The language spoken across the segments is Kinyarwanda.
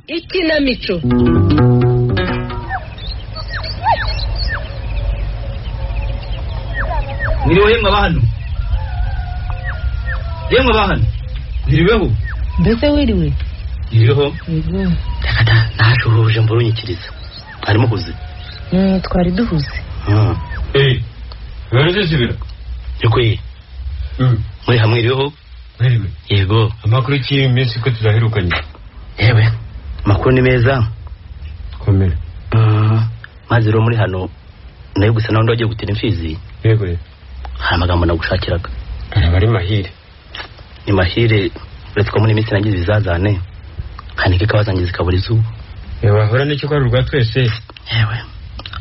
Ikinamico. Niriwe mwabahano. Yemwe bahano. Niriweho. Mbese wiriwe? Niriweho. Yego. Takata nashuhuje mburunyikiriza. Arimo kuzi. Twari duhuze. Wereze sibira. Yokwe. Muri hamwe iriweho. Wiriwe. Yego. Amakuru ki iminsi ko tuzahirukanye. Yewe. Makuru ni meza. Komera. Maze ro muri hano nayo gusa naho ndagiye gutera imfizi. Yego. Hari amagambo nagushakiraga. Arabari mahire. Ni mahire uretse ko muri iminsi nagize izazane kandi kikabazangiza kaburi zuba. Yewe ahora n'icyo kwa rwa twese. Yewe.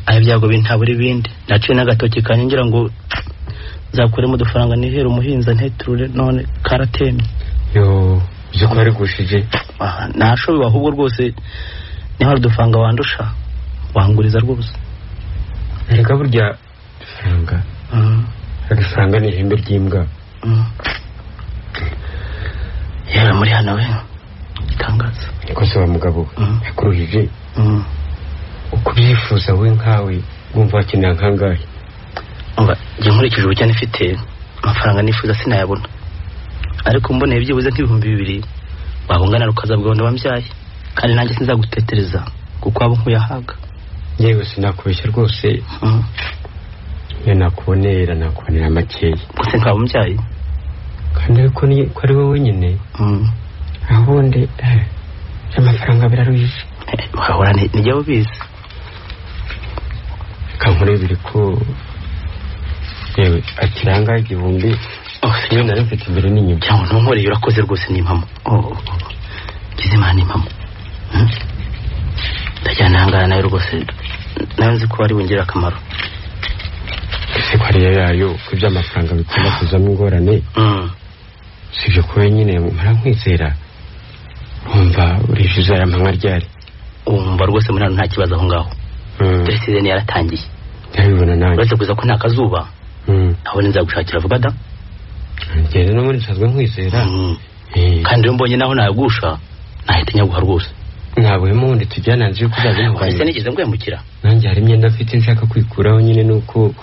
Ayo byago bintabura ibindi. Naciye n'agatoki kanyingira ngo zakuremo udufaranga nihera umuhinza nteturure none karatemye. Yo, byo kwari gushije. Nashobe ahubwo rwose niho udufanga wandusha wanguriza rwose. Reka burya faranga. Agasanga ni ihembe ry'imbwa. Yewe muri hano we itangaza. Niko se wa mugabo yakuruhije. Ukubyifuza we nkawe wumva akeneye nkangahe. Umva je nkurikije ubukene ifite amafaranga nifuza sinayabona. Ariko mboneye byibuze nk'ibihumbi 2 wabungana rukaza bwonde wambyaye kandi nanjye sinzagutetereza kuko abo nkuyahaga. Yewe sinakubeshya rwose. Nakubonera makeya. Gusa nkaba mbyaye. Kandi ko ni ko ari wowe nyine. Ahundi amafaranga biraruhije. Wahora nijye ubizi. Kankore biri ko yewe akiranga igihumbi. Iyo nari mfite imbere n'inyuma. Cyangwa ntunkoreye urakoze rwose n'impamo. Kizimana impamo. Ndajyana hangana nayo rwose nayo nzi ko ari wongera akamaro. Ese kwari yayo kwibya amafaranga bikunda kuzamo ingorane. Sivyo ko wenyine mara nkwizera. Umva urifuza yampamwa ryari. Umva rwose muri nta kibazo aho ngaho. President yaratangiye. Ndabibona nawe. Uretse kuza ko nta kazuba. Aho nzagushakira vuga da. Ngeze no muri nsazwe nkwizera. Kandi mbonye naho nayagusha nahita nyaguha rwose. Ntabwo mundi tujyana nje kuzaza naho. Ese nigeze ngwemukira. Nanjye hari imyenda afite nshaka kwikuraho nyine nuko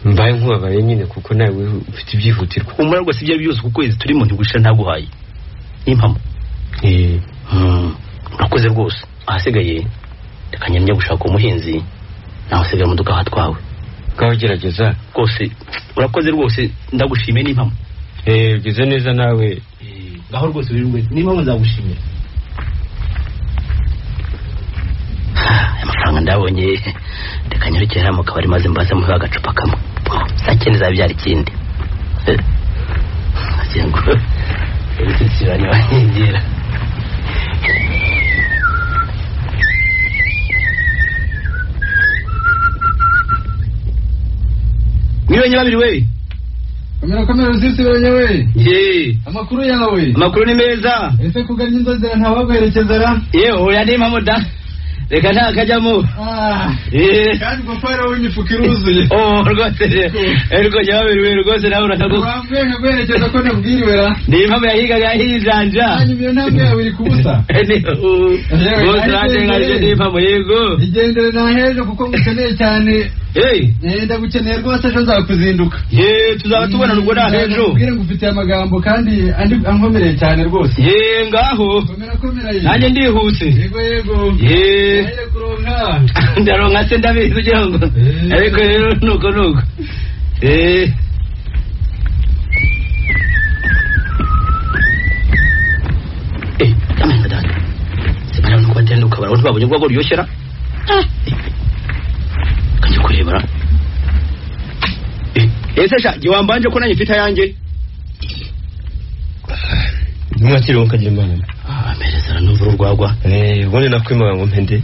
mbaye nkubabaye nyine kuko nawe ufite ibyihutirwa. Umara rwose ibyo byose kuko izi turimo ntigushira ntaguhaye. Impamo. Urakoze rwose. Ahasigaye rekanyemye gushaka umuhinzi naho sigaye muduka hatwawe. Kaho gerageza rwose urakoze rwose ndagushimiye n'impamo. Ugize neza nawe. Gaho rwose birirwe n'impamo nzagushimira. Amafaranga ndabonye rekanyerukira mu kabari maze mbaza mu agacupa kamwe. Sakene zabyara ikindi. Agengo. Ebitsiranye bahingira. Niwe nyababiri wewe. Kamera uzisibanye we. Amakuru yawe. Amakuru ni meza. Ese kuganya inzozera ntabaguherekeza ra? Oya ni impamo da. Reka nta kajyamo. Kandi gufara w'imifuka iruzuye. Rwose. Eriko nyababiri we rwose nawe urakaguka. Wambwe nkaguherekeza ko nabwiriwe ra. Ni impamo yahigaga hijanja. Hanyuma ntabwo yawe iri kubusa. Rwose ranje ngaje ni impamo yego. Igendere naheje kuko ngukeneye cyane. Ndagukeneye rwose ejo nzakuzinduka. Tuzaba tubona rugo nahejo. Ubwire ngufitiye amagambo kandi andi ankomereye cyane rwose. Ngaho. Komera. Nanjye ndihuse. Yego. Kuronka. Ndaronka se ndabizi kugira ngo. Ariko rero nuko. Kamera dada. Sibara nuko atenda ukabara undi babonye ubwo ryoshyera. Kanjye kurebara. Ese sha giwambanje ko nanye mfita yanjye. Mwakiriwe kagira imana. Amerezera n'umvuru rwagwa. Ubone nakwimanga ngo mpende.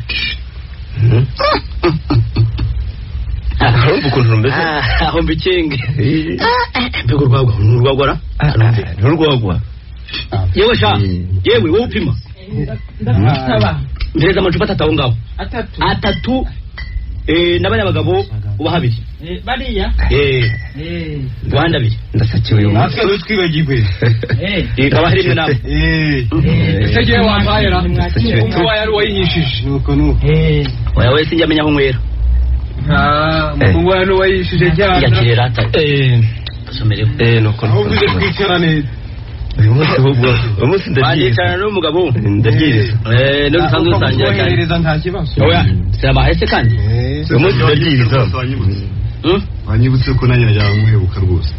Harumva ukuntu rumeze. Aho mbikenge. Mbego rwagwa n'urwagwara. N'urwagwa. Yewe sha. Yewe wowe upima. Ndasaba. Mbeza amacupa 3 aho ngaho. 3. n'abanyabagabo ubahabiri bariya Rwanda biri ndasakiwe natwe twibagirwe ikaba hari rimwe nabo ese gihe wambaye ra umwe yari wayihishije nuko oya wese njya menya aho nywera umukungu wari wayihishije cyane yakire rata somerewe nuko aho uvuze twicara neza uyu munsi ndagiye n'umugabo ndagiriza no dusanzwe dusangira cyane nta kibazo oya sirabahese kandi uyu munsi ndagiriza wanyibutse ko nanjye najyaga nkwibuka rwose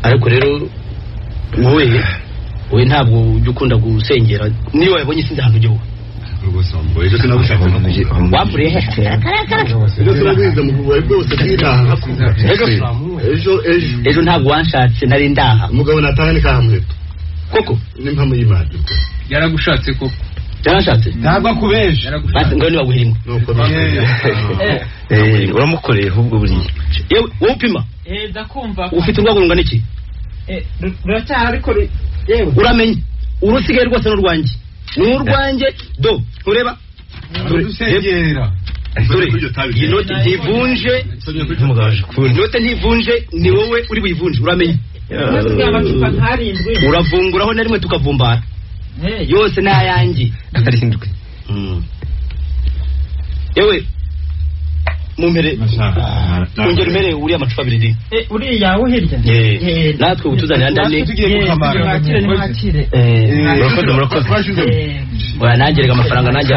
ariko rero wowe ntabwo ujya ukunda gusengera niba wabonye sinzi ahantu ujya wowe rwose wambaye ejo sinagushaka wapfuriye he ejo turabiza mu bubari bwose twitaha ejo ntabwo wanshatse nari ndaha umugabo nataha ni kamuheto koko n'impamo y'Imana yaragushatse koko yarashatse ntabwo akubeje basi ngo ni baguhirimo nuko uramukoreye ahubwo buriya yewe wowe upima ndakumva ufite urwego rungana iki ruracyari ariko yewe uramenye urusigaye rwose n'urwanjye n'urwanjye do ureba dusengera dore iyi note ntivunje inote ntivunje ni wowe uri buyivunje uramenye amacupa ntarindwi uravunguraho na rimwe tukavumbara yose ni ayanjye arindwi yewe mumpere ongera umere uriya amacupa abiri uriya wo hirya natwe ubutuzanira ndane mwakire murakoze oya nangerega amafaranga nanjye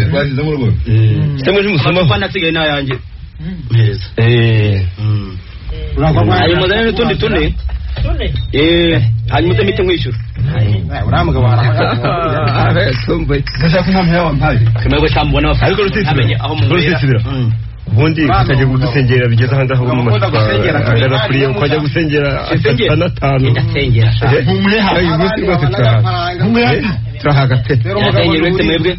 twashyize mu rugo se muri musoma amafaranga nasigaye ni ayanjye meza ayo muzane n'utundi tune hanyuma uzamite nkwishyura uriya mugabo ndashaka impamvu yawe wampaye kemego cyambona amafaranga ariko rusisibira ubundi ukajya gudusengera bigeze aha ngaha mu macupa agana kuriya ukajya gusengera atanu ndasengera uyu munsi rwose turahaga pe uretse mwebwe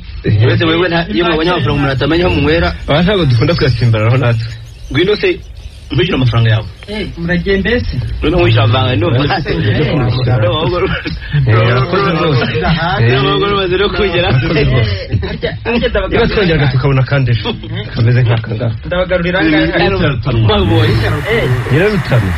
iyo mwabonye amafaranga umuntu atamenya aho munywera ntabwo dukunda kuyasimbaraho natwe ngwino se ntukire amafaranga yawe muragiye mbese urimo nkwishyura avanga n'abagore bamaze no kugera niba twongeraga tukabona kandi ejo kameze nk'aka ngaka ndabagarurira nyirabitanu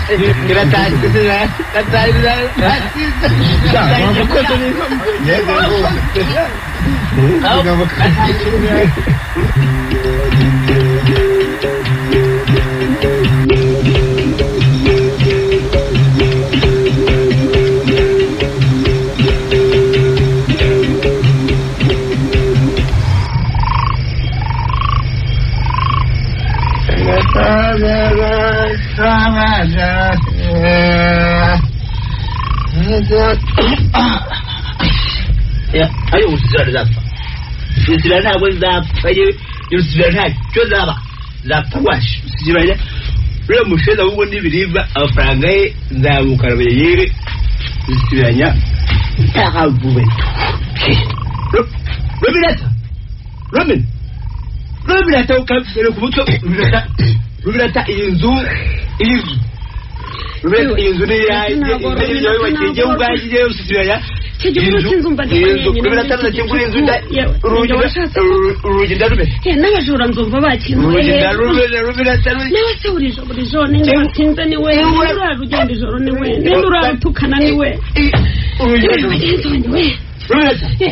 ayo usizira rizapfa usizira ntabwo zapfa usizira ntacyo zaba zapfa washi usizira uriya musheza ahubwo n'ibiribwa amafaranga ye nzamukarabuye yere usiziranya ntahavube Robinata ukabere ku mutwe Robinata iyi nzu Robinata ni yanjye ibyo wakigiye ubwagiye usiziranya urugi ndarube n'abajura nzumva bakinwe nawe se buri joro ninde watinze niwe urarugenda ijoro niwe ninde urarutukana niwe bagenzi wanjye we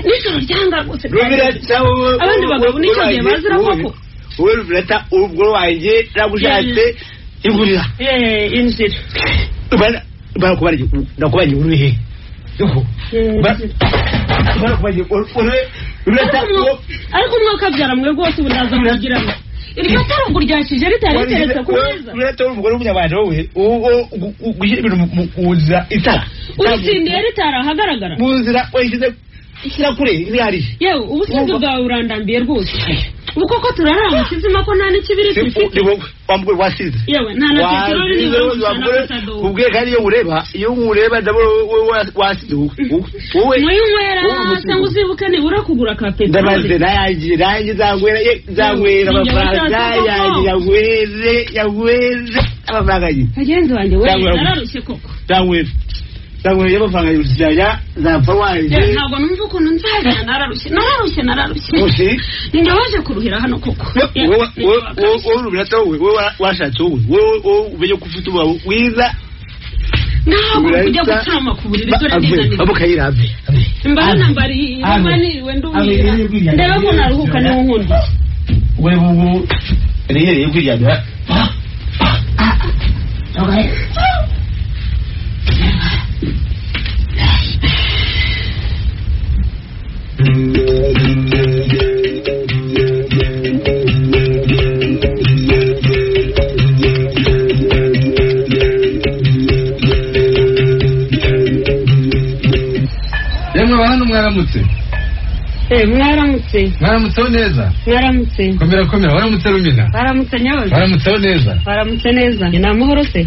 nijoro ryanga rwose abandi bagabo nicyo gihe bazira koko wowe Robinata ubwo wanjye nagushatse igurira inzira nakubanye uri he ariko umwaka byara mwe rwose ubu ndaza mugirana iryo tarugo ryakije ritari riteretse ku meza uretse umugore w'umunyabanje wowe gushyira ibintu mu nzira itara uritsindiye ritara ahagaragara mu nzira wayishyize ishyira kure ntihariye yewe ubusinzi bwawe burandambiye rwose ubu koko turarara mu kizima ko nta n'ikibiri dufite wamugore wasize yewe nta na peteroli niba gusa ubwiye kandi iyo nkureba ndabona wowe wasize wowe mwinywera cyangwa uzibuke nibura kugura ka peteroli ndabaze nanjye nzanywera amafaranga yanjye yagweze amafaranga ye bagenzi banjye we nararushye koko nzanywera Tawe y'abavanga y'uzijya zapfa waje. Ntabwo numva ukuntu nzajya nararushye. Usi? Ninjye waje kuruhira hano koko. Wowe urubira tawe washatse wowe ubenye kufite ubawe wiza. Ntabwo kujya gutrama ku buriri dore ndinaniwe. Abo kayirabe. Mbana mbari baniriwe nduwira. Ndeba ko naruhuka niho nkundi. Wewe ubu rero yegwirya. Okay. Yemwe bantu mwaramutse. Mwaramutse. Mwaramutse neza. Mwaramutse. Komera waramutse Rumina. Waramutse nyawe. Waramutse neza. Waramutse neza. Ni amahoro se?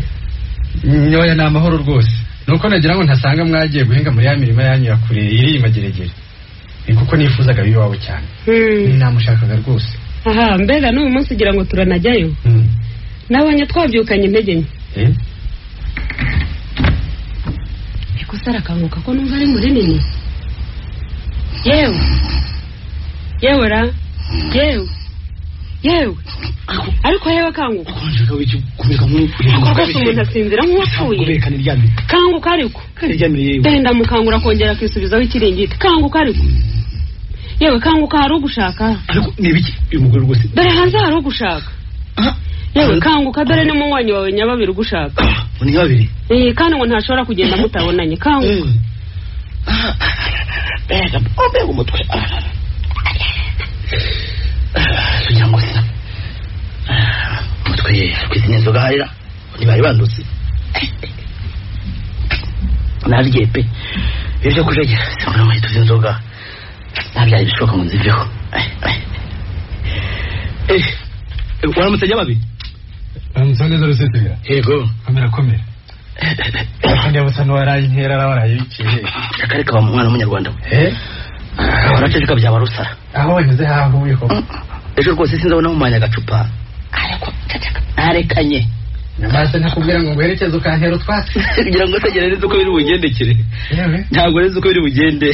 Nyoya ni amahoro rwose. Nuko nagira ngo ntasanga mwagiye guhinga muri ya mirima yanyu ya kure iri imageregere. Kuko nifuzaga biwawe cyane. Ni namushakaga rwose. Aha, mbega n'uyu munsi ugira ngo turanajyayo. Nabonye twabyukanye intege nke. Eko sara kanguka ko numva ari muri nini. Yewe ra. Yewe. Ariko yewe kanguka. Konjeka wiki kumeka nk'uko umuntu asinzira nk'uwapfuye. Kubeka niryamye. Kanguka ariko. Niryamye yewe. Ndenda mukangura kongera kwisubizaho ikiringiti. Kanguka ariko. Yewe kanguka hari ugushaka. Ariko nibiki uyu mugore rwose. Dore hanze hari ugushaka. Yewe kanguka dore ni munywanyi wawe nyababiri ugushaka. Ni babiri. Kandi ngo ntashobora kugenda mutabonanye kanguka. Bega umutwe. Sunyangose. Umutwe kwizi n'inzoga harira. Ntibari bandutse. Narye pe. Ibyo kujegera sangura mu hito z'inzoga. Nabyaye bishoka mu nziveho. Waramutse nyababi. Waramutse neza rusitira. Yego. Komera. Kandi abasano waraye intera waraye biciye. Akareka wa mwana w'umunyarwanda. Waraceceka byaba rusara. Aho wanyuze hahuye ko. Ejo rwose sinzabona mu manya gacupa. Ariko ceceka. Arekanye. Namaze nakubwira ngo werekeze ukantera utwatsi. Kugira ngo tegereze uko biri bugendekere. Ntabwo reze uko biri bugende.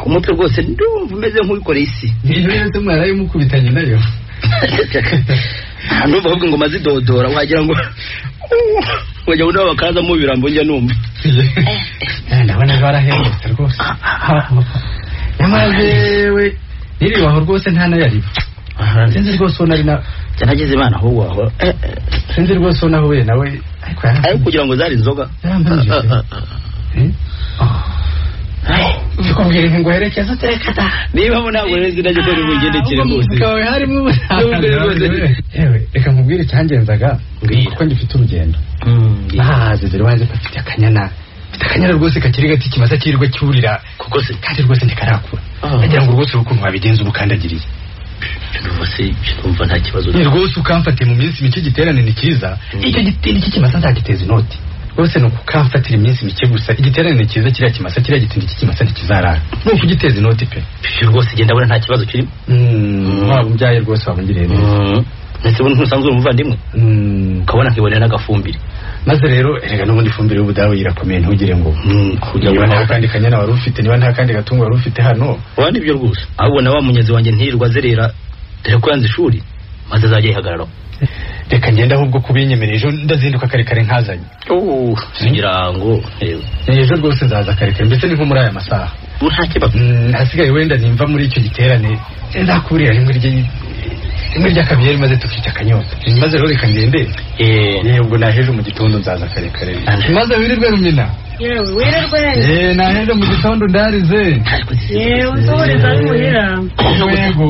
Umutwe rwose ndumva umeze nk'ubikoreye isi. Niyo mwaraye mukubitanye nayo. Numva ahubwo ngo mazidodora wagira ngo wajya ngo bakaza mu birambo njya numva. Ndabona barahembutse rwose. Yamazewe niribaho rwose nta nayari. Sinzi rwose nari na cyanagize imana ahubwo aho. Sinzi rwose naho we nawe ariko kugira ngo zari inzoga. Tukubwira ngo herekeza terekata. Niba mo ntabwo rezi najye ko bigendekere rwose. Kawe harimo yewe reka nkubwire cyangenzaga kuko ngifite urugendo. Ziri wanze pafite akanyana. Akanyana rwose kakiri gati kimaze kirirwa cyurira kuko se kandi rwose ndikarakura. Nagira ngo rwose ukuntu wabigenza ubukandagiriye. Rwose cyumva nta kibazo. Ni rwose ukamfate mu minsi mike giterane ni kiza. Icyo gitindi cy'ikimasa nzagiteza inoti. Rwose no kukamfatira iminsi mike gusa igiterane cyiza kiriya kimasa kiriya gitindi cy'ikimasa ntikizarara. No kugiteza inoti pe. Rwose genda bura nta kibazo kirimo. Waba umubyaye rwose wabungiriye neza. Ndetse ubu ntusanzwe umuvandimwe. Ukabona nkibonera n'agafumbire. Maze rero erega n'ubundi fumbire y'ubudawe irakomeye ntugire ngo kujya ngo nta kandi kanyana wari ufite niba nta kandi gatungo wari ufite hano. Wandi byo rwose. Ahubwo na wa munyezi wanjye ntirirwa zerera dore ko yanze ishuri maze azajya yihagararaho. Reka ngenda ahubwo kubinyemerera ejo ndazinduka kare nkazanye. Ngira ngo ejo rwose nzaza kare mbese ni nko muri aya masaha. Nta kibazo. Hasigaye wenda nimva muri icyo giterane nzakurira rimwe rya kabiri maze tukica akanyota. Maze rero reka ngende. Ubwo naheje mu gitondo nzaza kare. Maze wirirwe Rumina. Yewe wirirwe. Naheje mu gitondo ndarize. Yewe uzoreza muhira. Yego.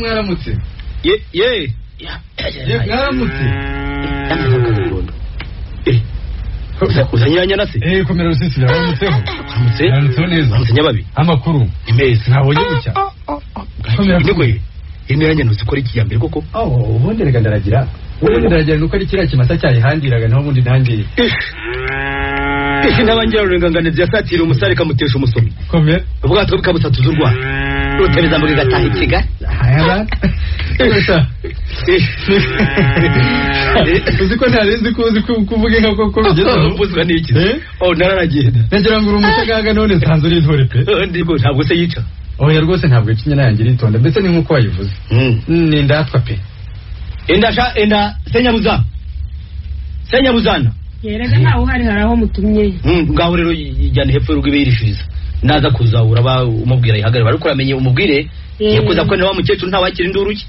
Mwaramutse. Ye. Mwaramutse. uzanyanya nase komera rusisi biramutseho biramutseho neza mutsenya babi amakuru imeze nabonye gucya komera ndikoye inyanya nuzikora iki ya mbere koko ubundi rega ndaragira nuko ari kiriya kimasa cyayihandiraga naho ubundi ntangire n'abangira urenganganiza yasatira umusare kamutesha umusomyi komera ubwato bukabutatuza urwara rutereza muri gataha ikiga uzi ko ntarenzi ko uzi kuvuga inka koko bigezeho ubuzwa n'iki nararagenda nagira ngo uri umucagaga none nsanze uri intore pe ntabwo se yica oya rwose ntabwo ikinyana yanjye iritonda mbese ni nk'uko wayivuze ni indatwa pe enda senyabuzana yerega nawe uhari hari aho mutumye ngaho rero ijyana hepfo y'urugo ibe yirishiriza naza kuza uraba umubwira yihagarara ariko uramenye umubwire yakuza ko wa mukecuru ntawakira induru ye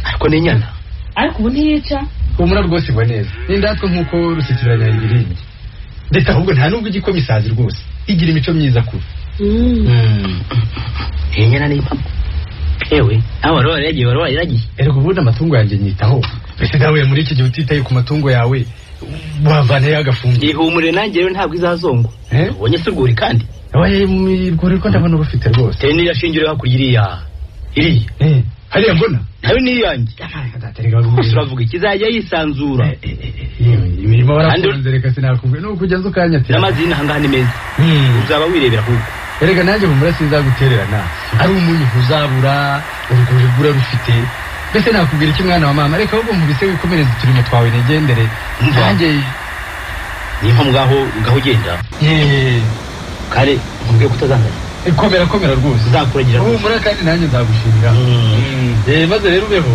ariko ni inyana ariko ubu ntiyica humura rwose igwa neza ni indatwa nk'uko rusukiranya yigirindi ndetse ahubwo nta nubwo igikoma isazi rwose igira imico myiza kure iyi nyana ni impamo ewe aho wari yaragiye erega ubundi amatungo yanjye nyitaho mbese nawe muri iki gihe utitaye ku matungo yawe wavanayo agafungo ihumure nanjye rero ntabwo izazongwa ubonye se urwuri kandi urwuri ko ndabona rufite rwose teni irashingireho hakurya iriya hariya mbona nawe ni iyanjye gusa uravuga ikizajya yisanzura imirimo barafunze reka sinakubwe ni ukugeza ukanyatira n'amazi y'inahangaha ni meza uzaba wirebera ahubwo erega nanjye humura sinzagutererana ari umunyu ntuzabura urwuri rwura rufite mbese nakubwira iki mwana wa mama reka ahubwo mubise wikomereza uturimo twawe nigendere nanjye nimpa ngaho ugenda kare nkubwiye ko utazanganya komera rwose uzakuragira humura kandi nanjye nzagushimira maze rero ubeho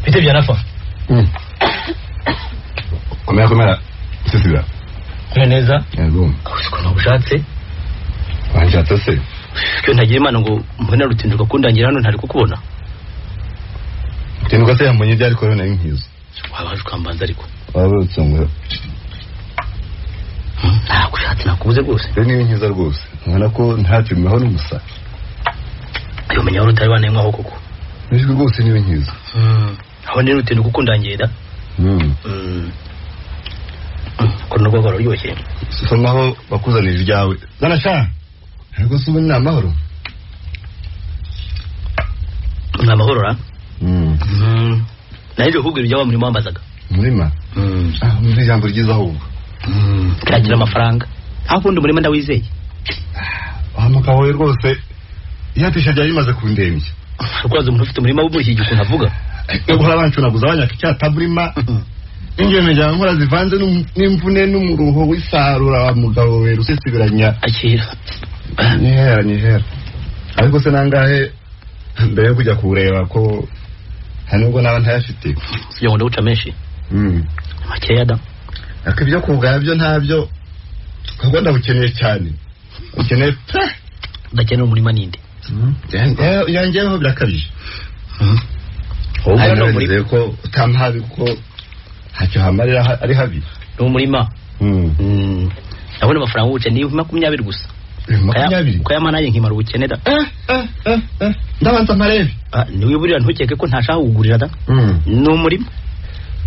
bite byarafa komera sisira neza yego usiko nabushatse wanjatse se cyo ntagira imana ngo mbona rutinduka kundangira hano ntari kukubona rutinduka se yambonye ibyo ariko rero nari nkizo wabaje ukambanza ariko wabarutse ngo ntabwo ushatse nakubuze rwose rero niba nkiza rwose nkana ko ntacimiho n'umusa ayo menya wari utari bane nk'aho koko nijwe rwose niba nkiza aho ni rutinduka ukundangira ko nubwo rwaryoshye so naho bakuzanira iryawe zana sha ariko se ubu ni amahoro ni amahoro ra naje kukubwira ibyo wa murimo wambazaga umurima umva ijambo ryiza ahubwo kiragira amafaranga aho ubundi umurima ndawizeye mugabo we rwose iyatisha ryari rimaze kundembya rwaza umuntu ufite umurima w'ubuhigi ukuntu avuga guhora abancunaguza abanyaka icyataburima ingene njya nkora zivanze n'imvune n'umuruho w'isarura wa mugabo we rusesibiranya akira nihera ariko se nangahe mbere yo kujya kureba ko hari nubwo naba ntayafite kugira ngo ndawuca menshi makeya da ariko ibyo kugaya byo ntabyo ahubwo ndabukeneye cyane ukeneye udakenera umurima ninde yangeyeho birakabije hano muri ko utampabi kuko ntacyo hamarira ari habi ni umurima ndabona amafaranga uwuce ni 20 gusa 20 ko yamananye nkimara ubukene da ndabanza marebe niwe burira ntukeke ko ntashaka kugurira da ni umurima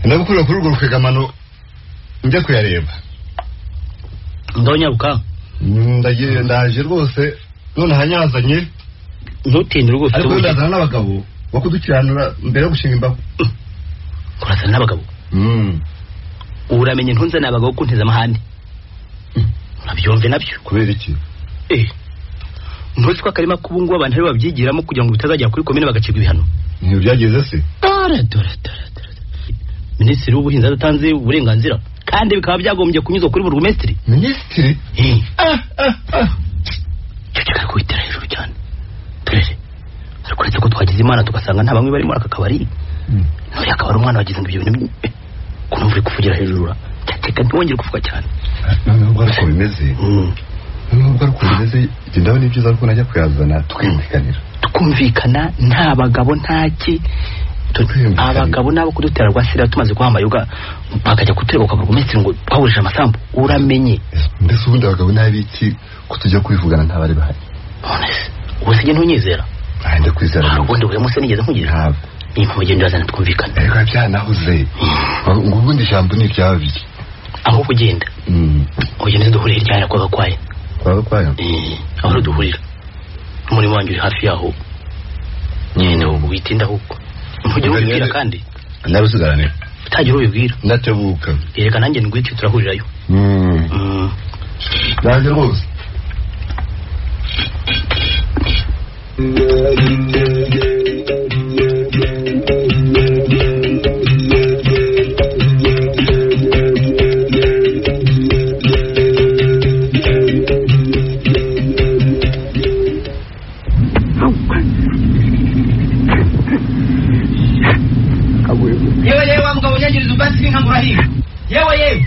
ndagukurira kuri urwo rukegamano njye kuyareba ndonyaruka ndaje rwose none hanyazanye ntutinde rwose ariko ndazana n'abagabo bakudukiranura mbere yo gushinga imbaho kurazana n'abagabo uramenye ntunze n'abagabo kunteza amahane urabyumve nabyo kubera iki ntuzi ko akarima k'ubungu abantu ari babyigiramo kugira ngo bitazajya kuri komine bagacibwa ibihano niyo byageze se dore minisitiri w'ubuhinzi adatanze uburenganzira kandi bikaba byagombye kunyuzwa kuri burugumesitiri minisitiri cyo kwitera hejuru cyane turere ariko uretse ko twagize imana tugasanga nta bamwe bari muri aka kabari nuriya akaba ari umwana wagize ngo ibyo bintu kunumva uri kuvugira hejuru cyateka ntiwongere kuvuga cyane nubwo ariko bimeze nubwo ariko bimeze genda ni byiza ariko najya kuyazana tukumvikanira tukumvikana nta bagabo ntaki abagabo nabo kudutera rwasira tumaze kuhambayuga bakajya kutureba kwa burugumesitiri ngo twahurije amasambu uramenye ndetse ubundi abagabo n'abiki kutujya kwivugana ntabari bahari wese je ntunyizera ande kwizera ubundi uri muse nigeze nkugira ni mpamugendo yazana twumvikana reka byanahuze ngo ubundi jambo ni byabiri aho kugenda ugende duhurira cyane kwa gakwaye aho duhurira muri wanjye uri hafi yaho nyene ubitinda huko ntujye ubibwira kandi ndarusigarane utagira ubibwira ndatebuka yereka nanjye ngwiti turahurirayo ndaje rwose yewe mugabo nyangiriza ubwatsi bw'inkangura higa yewe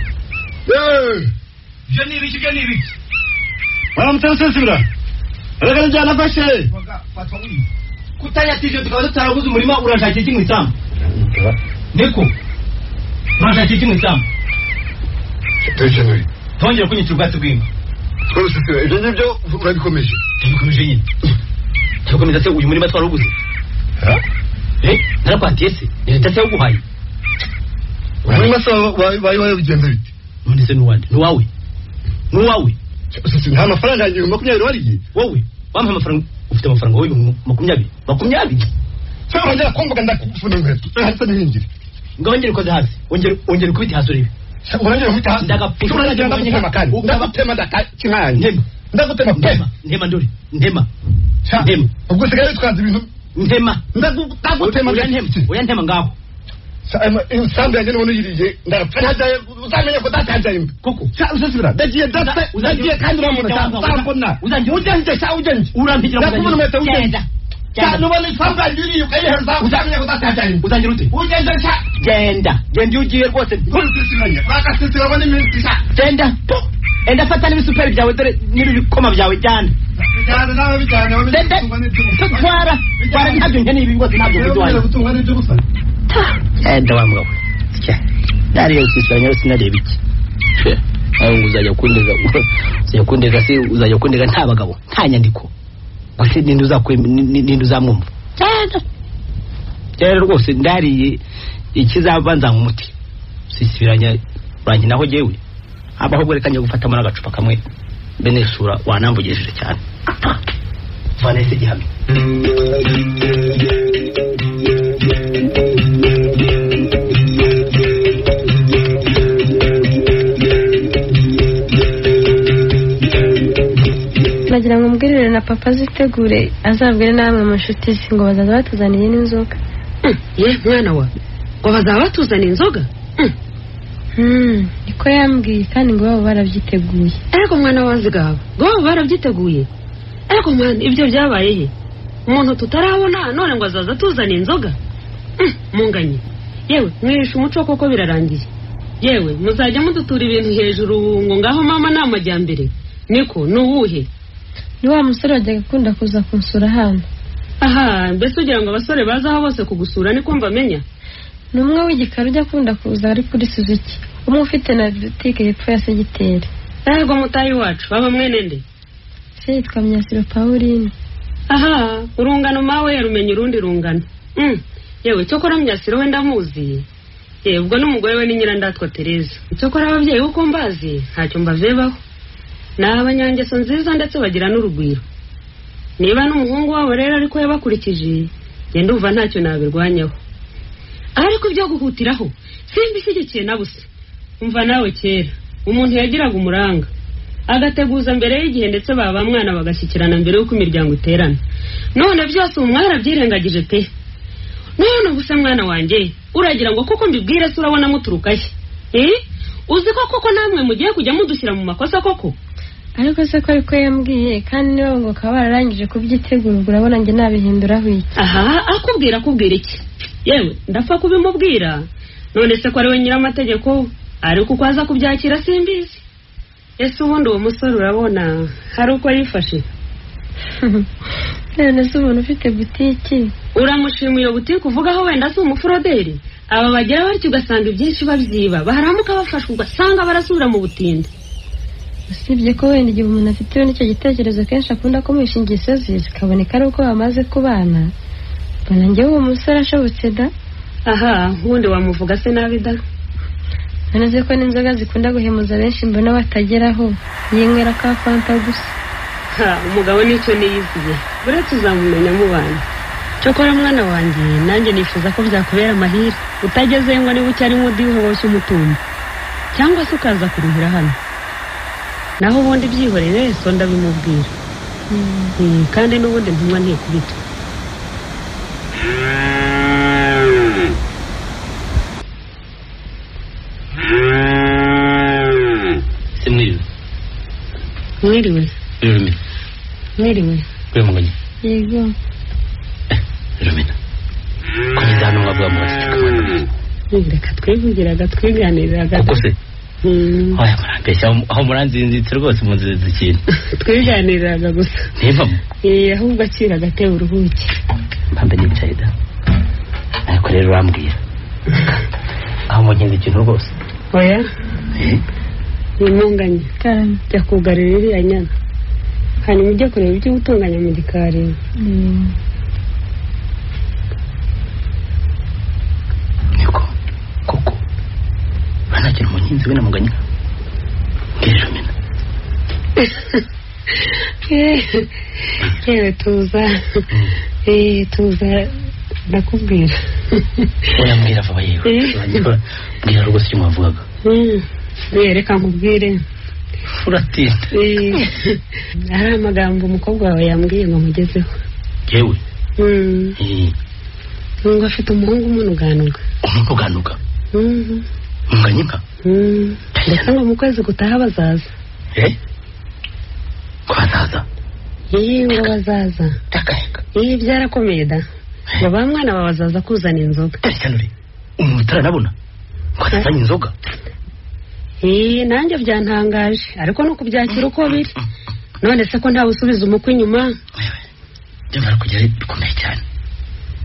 je nibiki baramutensesibira reka njyana fashe kutanyatije tukaba tutaraguze umurima urashakira iki mu isambu niko urashakira iki mu isambu tongera kunyitira ubwatsi bw'inka ibyo ngibyo urabikomeje nyine turakomeza se uyu murima twaruguze narakwatiye se leta se uguhaye umurima se wayo bigenda bite none se nuwande nuwawe nta mafaranga yanjye 20 wariye wowe wampa amafaranga ufite amafaranga wowe 20 se urongera kumbuga ndakufuna inkweto hasi n'ingiri ngabongere koze hasi ongere kubita hasi uribe urongera kubita hasi ndagapfika ndagutema kandi ndagutema ndakakimanye ndagutema ntema ndori ntema ubwo sigaye twaza ibintu ntema ndagutema oya ntema ngaho sambe yanjye none yiriye ndapfanaje uzamenye ko dataje koko usasibira dagiye kandi uramuna sambona ujanje urampigira ndakubona umete ujanje cyane ubona isambe yiriye ukayiheza uzamenye ko dataje uzangira ute ujanje genda ugiye rwose ntusisiranya bakasisira bone iminsi genda enda fata n'ibisuperi byawe dore n'ibikoma byawe cyane cyane nawe bijyane twara ntabyo nkeneye ibi rwose ntabyo biduhaye enda wa mugabo dariyo kisanya yose nareba iki aho uzajya kundega se uzajya kundega nta bagabo nta nyandiko gusa ninde uzamwumva cyane rwose ndariye ikizabanza mu muti sisibiranya banki naho jewe abaho gwerekanye gufata muri agacupa kamwe benesura wanamvugejeje cyane vanese gihamye nagira ngo mbwirire na papa zitegure azabwire namwe mu nshuti ze ngo bazaza batuzaniye n'inzoga mwana wa ngo bazaba batuzaniye inzoga niko yambwiye kandi ngo baba barabyiteguye ariko mwana wanzigawe ngo baba barabyiteguye ariko mwana ibyo byabaye he umuntu tutarabona none ngo azaza tuzaniye inzoga munganye yewe mwirisha umuco koko birarangiye yewe muzajya mudutura ibintu hejuru ngo ngaho mama ni amajyambere niko nuwuhe ni wa musore wajyaga akunda kuza kunsura hano aha mbese ugira ngo abasore baza aho bose kugusura niko mbamenya ni umwe w'igikara ujya akunda kuza ari kuri Suzuki umwe ufite na butike hepfo ya Segiteri ntabwo mutayi wacu baba mwene nde se yitwa Myasiro Pauline aha urungano mawe yarumenya urundi rungano yewe cyokora Myasiro we ndamuzi yewe ubwo n'umugore we ni Nyirandatwa Tereza cyokora ababyeyi uko mbazi ntacyo mbavebaho ni abanyangeso nziza ndetse bagira n'urugwiro niba n'umuhungu wabo rero ariko yabakurikije genda umva ntacyo nabirwanyaho ariko ibyo guhutiraho simbishyigikiye na busa umva nawe kera umuntu yagiraga umuranga agateguza mbere y'igihe ndetse baba mwana bagashyikirana mbere y'uko imiryango iterana none byose umwara byirengagije pe none ubuse mwana wanjye uragira ngo koko mbibwire se urabona muturukahe uzi ko koko namwe mugiye kujya mudushyira mu makosa koko ariko se ko ariko yambwiye kandi niba ngo akaba bararangije kubyitegura ubwo urabona njye nabihinduraho iki aha akubwira iki yewe ndapfa kubimubwira none se ko ari we nyiramategeko ariko uko aza kubyakira simbizi ese ubundi uwo musore urabona hari uko yifashe none se umuntu ufite butiki uramushima iyo butiki uvugaho wenda si umufuroderi aba bagera batyo ugasanga ibyinshi babyiba baharamuka bafashwe ugasanga barasubira mu butinde usibye ko wenda igihe umuntu afite n'icyo gitekerezo kenshi akunda kumisha ingeso ze zikaboneka ari uko bamaze kubana mbona njyewe uwo musore ashobotse da aha wundi wamuvuga se nabi da nanaze ko n'inzoga zikunda guhemuza benshi mbona batageraho yinywera ka fanta gusa umugabo nicyo niyiziye buretse uzamumenya mu bana cyokora mwana wanjye nanjye nifuza ko byakubera amahire utageze ngo niba ucyari mudi uhoboshye umutumba cyangwa se ukaza kuruhira hano naho ubundi byihorere so ndabimubwira kandi n'ubundi ntumwa ntikubita mwiriwe mwiriwe yego Rumina kugeza hano ngavuga mu bati reka twivugiraga twiganiriraga kuko se oya murambeshya aho muranzinzitse rwose munzize ikintu twiganiriraga gusa ntivamo ahubwo akira agatebe uruhuke mpambe nicaye da ariko rero urambwira aho mugenzi ikintu rwose oya nimunganye jya kugarira iriya nyana hanyuma ujye kureba ibyo gutunganya mu gikari niko koko banagira umuhinzi we namuganye ngeje mina yewe tuza ndakubwira urambwira vuba yewe mbwira rwose icyo mwavugaga reka nkubwire uratinda hari amagambo umukobwa wawe yambwiye ngo mugezeho yewe ngo afite umuhungu umunuganuga munganyika ndetse ngo mu kwezi gutaha bazaza ko bazaza ngo bazaza byarakomeye da ngo ba mwana babazaza kuzana inzoga umuntu utaranabona ngo azazanye inzoga nanjye byantangaje ariko no kubyakira uko biri none se ko ntawe usubiza umukwe inyuma byamara kugera bikomeye cyane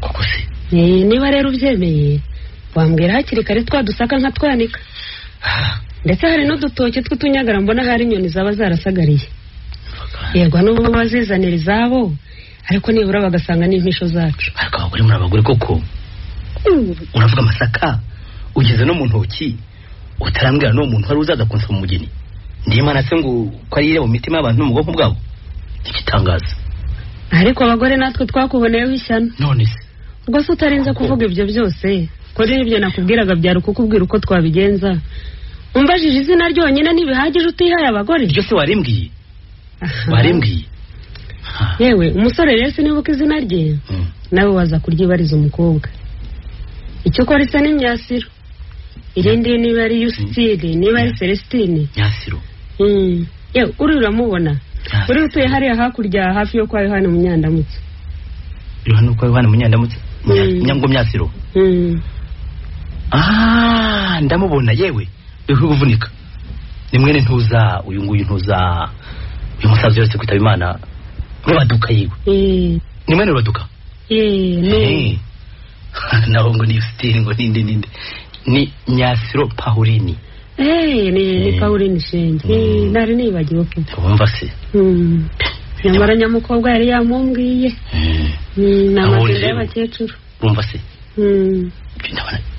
koko se niba rero ubyemeye wambwira hakiri kare twadusaka nka twanika ndetse hari n'udutoki tw'utunyagara mbona hari inyoni zaba zarasagariye yego n'ubu bazizanira izabo ariko nibura bagasanga n'impisho zacu ariko abagore muri abagore koko uravuga amasaka ugeze no mu ntoki utarambwira n'uwo muntu wari uzaza kunsaba umugeni ndimana se ngo ko ari mu mitima y'abantu no mu bwonko bwabo igitangaza ariko abagore natwe twakuboneyeho ishyano none se ubwo se utarinze kuvuga ibyo byose ko rero ibyo nakubwiraga byari kukubwira uko twabigenza umbajije izina ryonyine ntibihagije utihaye abagore ibyo se warimbwiye yewe umusore rero sinibuka izina rye nawe waza kuryibariza umukobwa icyo ukora isa n'imyasiro irindi niba ari Yusitire niba ari Celestine Nyasiro yewe uri uramubona uri utuye hariya hakurya hafi yo kwa Yohana Munyandamutse Yohana kwa Yohana Munyandamutse nyango Myasiro ndamubona yewe uvunika ni mwene ntuza uyu nguyu ntuza uyu musaza yose kwitaba Imana baduka yiwe ni mwene baduka naho ngo ni Yusitire ngo ninde ni Nyasiro Pauline ni Pauline Shenge nari nibagiwe ko wumva se nyamara nyamukobwa yari yamumbwiye n'amazina y'abakecuru wumva se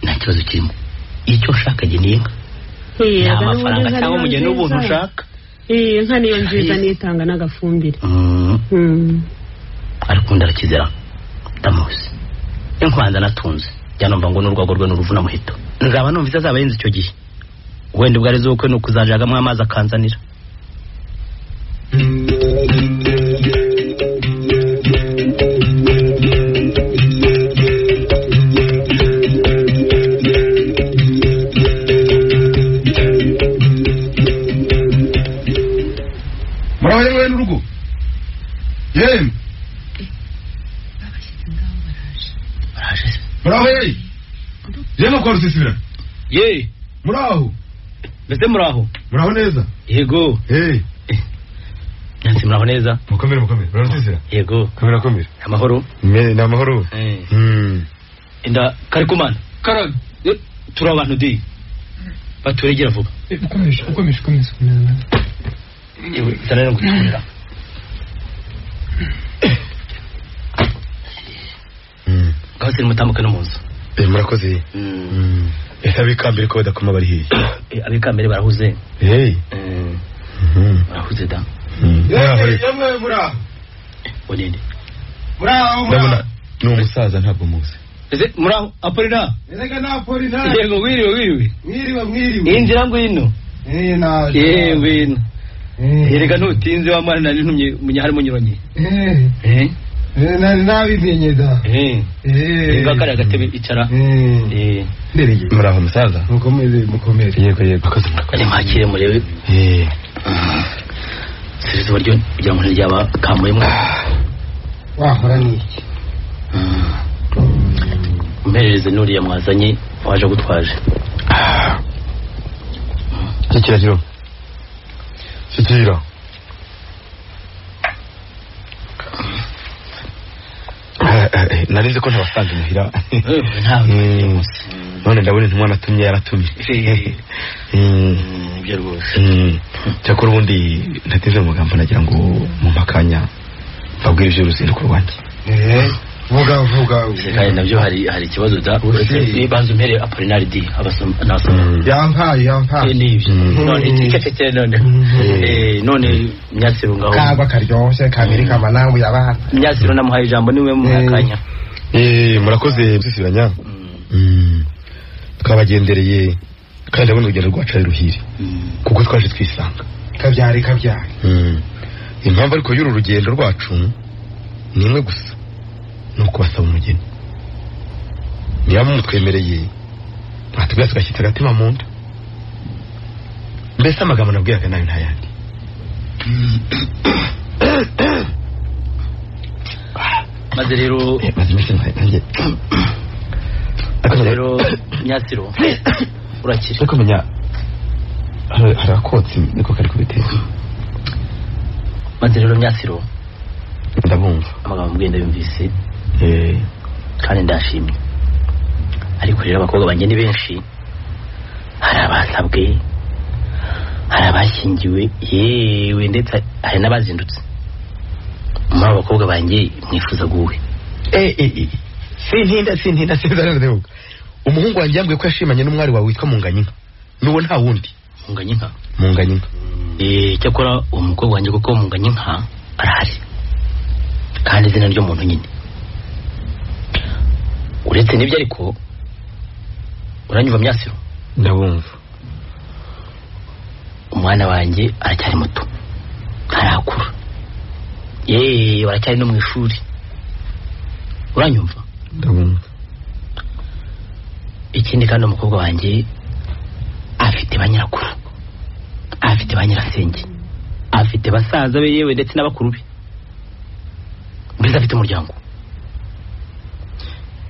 nta kibazo kirimo icyo ushaka ni inka nta mafaranga cyangwa umugeni w'ubuntu ushaka inka niyo nziza nitanga n'agafumbire ariko ndarakizera ndamuzi inkwanza natunze byanumva ngo n'urwago rwe n'uruvuna muhito nzaba numvise azaba yenze icyo gihe wenda ubwo arizo ukwe no kuzajagamo amazi akanzanira muraho yewe n'urugo yemwe baraje muraho yewe yemwe kwa rusisibira muraho mbese muraho neza yego nyanze muraho neza mukomere uraratizira yego komera amahoro ni amahoro inda Karikumana karaga turi abantu di baturegera vuba ukomeje yewe zanera gutumira Kasi mutamuke no munzu murakoze ese abikambere ko badakoma bari hiye abikambere barahuze barahuze da yamwe mura onende ndabona ni umusaza ntabwo muzi ese muraho Apolina ese na Apolina yego mwiriwe injira ngwino na ngwino yereka ntutinze wa mwana nari ntumye munyahari munyuranye nabimenye da ngakara gatebe icara ndereye muraho musaza mukomere yego ari makire murebe sirizo baryo kugira ngo ryaba kamuyemo wahora niki mperereze nuriya mwazanye waje gutwaje Shikira narize ko ntabasanga muhira none ndabona intumwa natumye yaratumye ibyo rwose cyakora ubundi ntateze umugambo nagira ngo mu makanya babwire ivyo ruzinduko rwanjye vuga kandi nabyo hari ikibazo da banzu mpere Apolinari di abasoma yampaye nibyo none ikecekere none Myasiro ngaho kaba karyoshye kamirika manangu yabana Myasiro namuhaye ijambo niwe mu makanya murakoze bisibiranya twabagendereye kandi ndabona urugendo rwacu ari ruhire kuko twaje twisanga kabyari impamvu ariko y'uru rugendo rwacu ni imwe gusa nuko basaba umugeni niba mutwemereye natubwira tugashyitsa agatima mu nda mbese amagambo nabwiraga nayo ntayandi maze rero Myasiro urakira ariko menya hari akotsi niko kari kubiteka maze rero Myasiro ndabumva amagambo mbwenda yumvise kandi ndashimye ariko rero abakobwa banjye ni benshi hari abasabwe hari abashyingiwe yewe ndetse hari n'abazindutse muri abo bakobwa banjye mwifuza guwe sintinda sinzanira umuhungu wanjye yambwiye ko yashimanye n'umwari wawe witwa Munganyinka nuwo nta wundi Munganyinka cyakora uwo mukobwa wanjye kuko Munganyinka arahari kandi izina ry'umuntu nyine uretse n'ibyo ariko uranyumva Myasiro ndabumva umwana wanjye aracyari muto ntarakura baracyari no mu ishuri uranyumva ndabumva ikindi kandi umukobwa wanjye afite ba nyirakuru afite ba nyirasenge afite basaza be yewe ndetse n'abakuru be mbese afite umuryango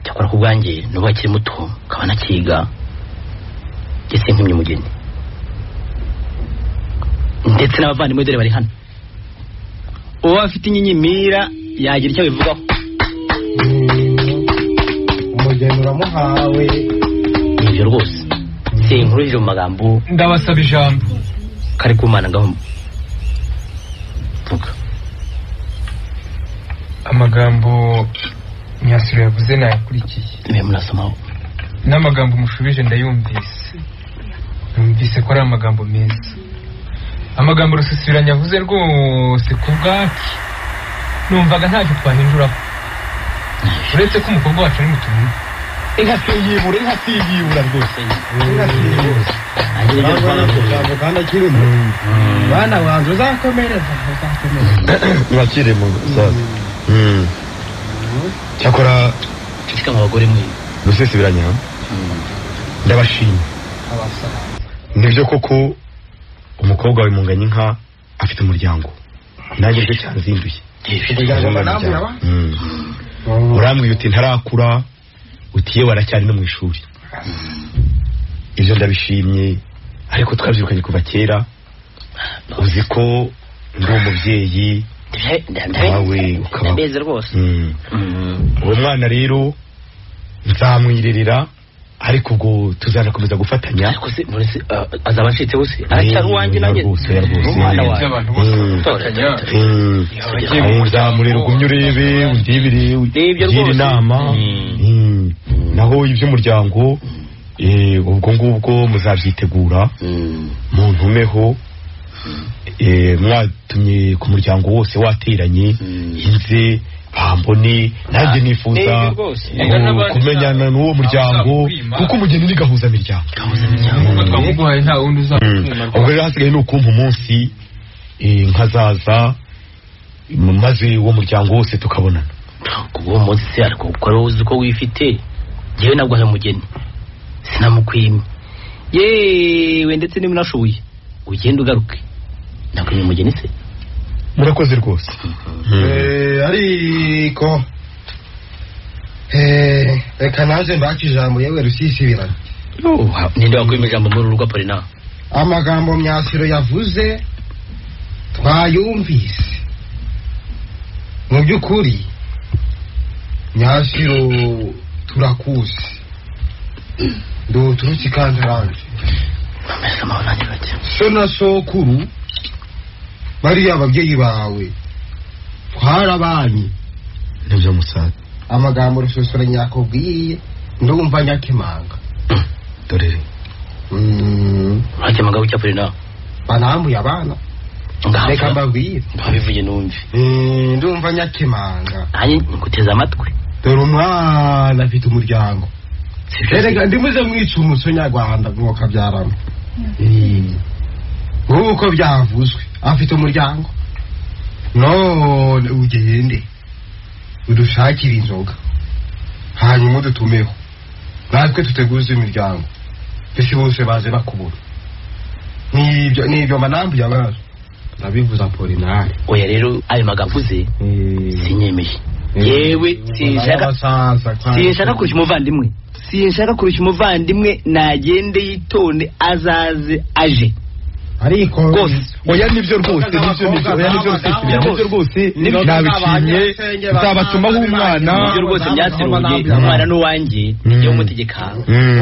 cyakora ku bwanjye nubwo akiri muto akaba anakiga gese nk'imwe umugeni ndetse n'abavandimwe dore bari hano uwo afite inyinyimira yagira icyo bivugaho umugeni uramuhawe nibyo rwose sinkurije mu magambo ndabasaba ijambo Karikumana ngaho vuga amagambo Myasiro yavuze nayakurikiye niwe munasomaho n'amagambo mushubije ndayumvise ko ari amagambo meza amagambo Rusisibiranya yavuze rwose ku bwaki numvaga ntacyo twahinduraho uretse ko umukobwa wacu ari mutumwe inka siyibura rwose kandi akiri mu bana wanjye uzakomereza mwakire mu saza cyakora cyika mu bagore mwe Rusisibiranya ndabashimye nibyo koko umukobwa wawe Munganyinka afite umuryango nanjye ryo cyanzinduye urambwiye uti ntarakura utiye waracyari no mu ishuri ibyo ndabishimye ariko twabyirukanye kuva kera uzi ko ndi umubyeyi nawe ukaba ndabeze rwose uwo mwana rero nzamwiririra ariko ubwo tuzanakomeza gufatanya ariko se azaba acitse bose aracyari uwanjye nanjye umwana wawe nzamurira ugumye urebe undibire ugire inama naho iby'umuryango ubwo ngubwo muzabyitegura muntumeho mwatumye ku muryango wose wateranye inze bambone nanjye nifuza kumenyana n'uwo muryango kuko umugeni ni gahuzamiryango twamuguhaye nta wundi uzamwima ubwo rero hasigaye ni ukumva umunsi nkazaza maze uwo muryango wose tukabonana uwo munsi se ariko ukora uzi ko wifite yewe nabwo umugeni sinamukwimye yewe ndetse niba unashoboye ugenda ugaruke nakwimye umugeni se murakoze rwose ariko reka naje mbaka ijambo yewe rusisibirana ninde wakwima ijambo muri urugo Polina amagambo Myasiro yavuze twayumvise mu by'ukuri Myasiro turakuzi turutse Kantarange so na sokuru bariya ababyeyi bawe twarabanye nibyo musaza amagambo rusosora nyakubwiye ndumva nyakimanga dore akimanga bucya Polina banambuye abana reka mbabwire babivuye numve ndumva nyakimanga nanjye nguteze amatwi dore umwana afite umuryango reka ndimuze mwica umuco nyarwanda mwuka byaramo nk'uko byavuzwe afite umuryango none ugende udushakire inzoga hanyuma udutumeho natwe tuteguze imiryango ese bose baze bakubura nibyo manambuye abazo ndabivuza Polinari oya rero ayo magambo uze sinyemeye yewe sinshaka kurusha umuvandimwe sinshaka kurusha umuvandimwe nagende yitonde azaze aje ariko rwose oya nibyo rwose nibyo rwose nabishimye nzabatumaho umwana nibyo rwose byasiruye umwana n'uwanjye nijye umutegeka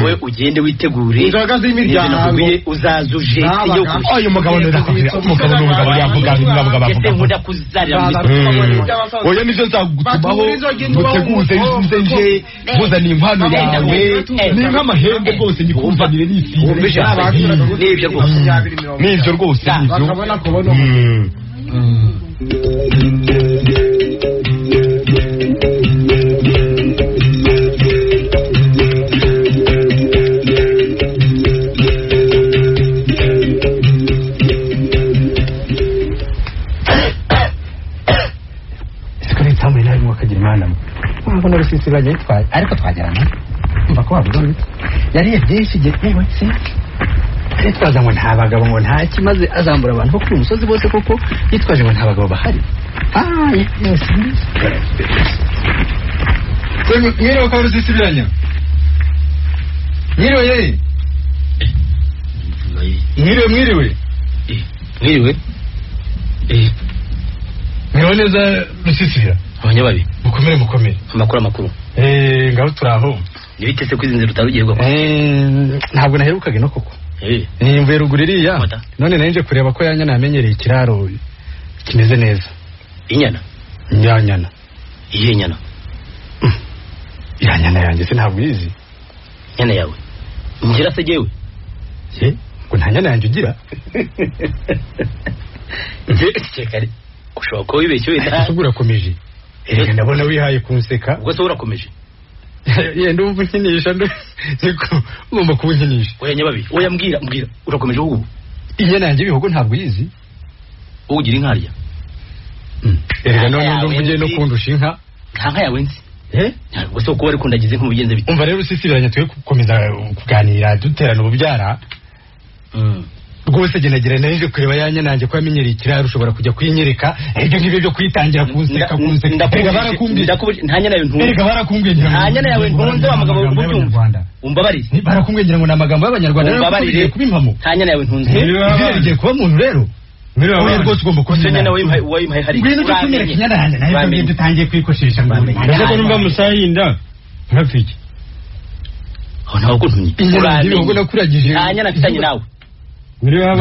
wowe ugende witegure inzoga z'imiryango uzaza uje ayo mugabo n'umugabo yavuga n'umugabo bavuga nkunda kuzarira oya nibyo nzagutumaho muteguze nje muzana impano yawe ni nk'amahembe rwose nyikumvanire n'isi nibyo rwose nibyo rwose bakabona kubona sikari tamwe nayo mwakagira imana mbona rusisibanye twaye ariko twagerana mva ko bavuga yari byinshi yewe se yitwaza ngo nta bagabo ngo nta kimaze azambura abantu bo kuri umusozi bose koko yitwaje ngo nta bagabo bahari yose mwiriwe ko rusisibiranya mwiriwe mwiriwe neza rusisibira abanyababi mukomere amakuru ngaho turaho nibitese kwizinzira utarugerwa ntabwo naherukaga no koko nimvuye ruguru iriya none narinje kureba ko yanyana yamenyereye ikiraro kimeze neza inyana nyanyana iyihe nyana ya nyana yanjye se ntabwo uyizi nyana yawe ngira se jewe ngo nta nyana yanjye ugira kare ushobora kuba wibeshye wenda urakomeje ndabona wihaye kunseka ubwo se urakomeje yenda umva unkinisha niko ugomba kuba unkinisha oya nyababi oya mbwira urakomeje ubu inyana yanjye ibihogo ntabwo uyizi ugira inkarya erega none ndumva ugiye no kundusha inka nta nka yawe nzi ubwo se kuba ari kundagize nk'umugenzi bite umva rero usisibiranye twe gukomeza kuganira duterana ububyara rwose genagera naje kureba yanya nanjye ko yamenyereye ikiraro ushobora kujya kwinyereka ibyo ngibyo byo kwitangira kunseka erega barakumbye nta nyana yawe ntunze erega barakumbye nta nyana yawe ntunze wa mugabo w'ubyumva umbabarire barakumbye ngira ngo ni amagambo y'abanyarwanda umbabarire kuba impamo nta nyana yawe ntunze bigiye kuba umuntu rero oya rwose ugomba kunyana nawe wayimpaye hari ngwino utumire kinyana yanjye nayo ngende utangiye kwikoshesha ngo ndetse ko numva musayinda ntafike aho nawe kuntumye ngo nakuragije anyana afitanye nawe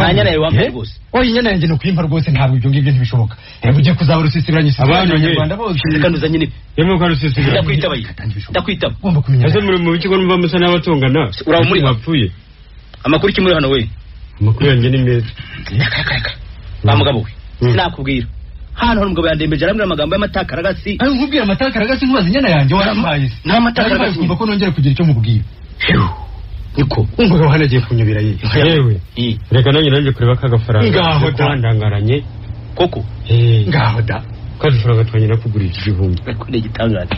anyana yawe wambaye rwose oya inyana yanjye no kwimpa rwose ntabwo ibyo ngibyo ntibishoboka reba ugiye kuzaba rusisibiranye abanyarwanda bose kanuza nyine yemo ka rusisibiranye ndakwitaba ugomba kumenya ese muri mu bikigo numva musa n'abatongana uraho muri bapfuye amakuru kimuri hano we amakuru yanjye ni meza bamugabo we sinakubwira hano hari umugabo yandembeje arambwira amagambo y'amatakaragasi ayo nkubwira amatakaragasi nkubaza inyana yanjye warampaye nta matakaragasi kumva ko nongera kugira icyo mubwira niko umugabo hanagiye kunyubira yewe reka nanjye kureba kagafaranga ngaho dandangaranye koko ngaho da kadufaranga twanyina kugura iki gihumbi ariko ni gitangaje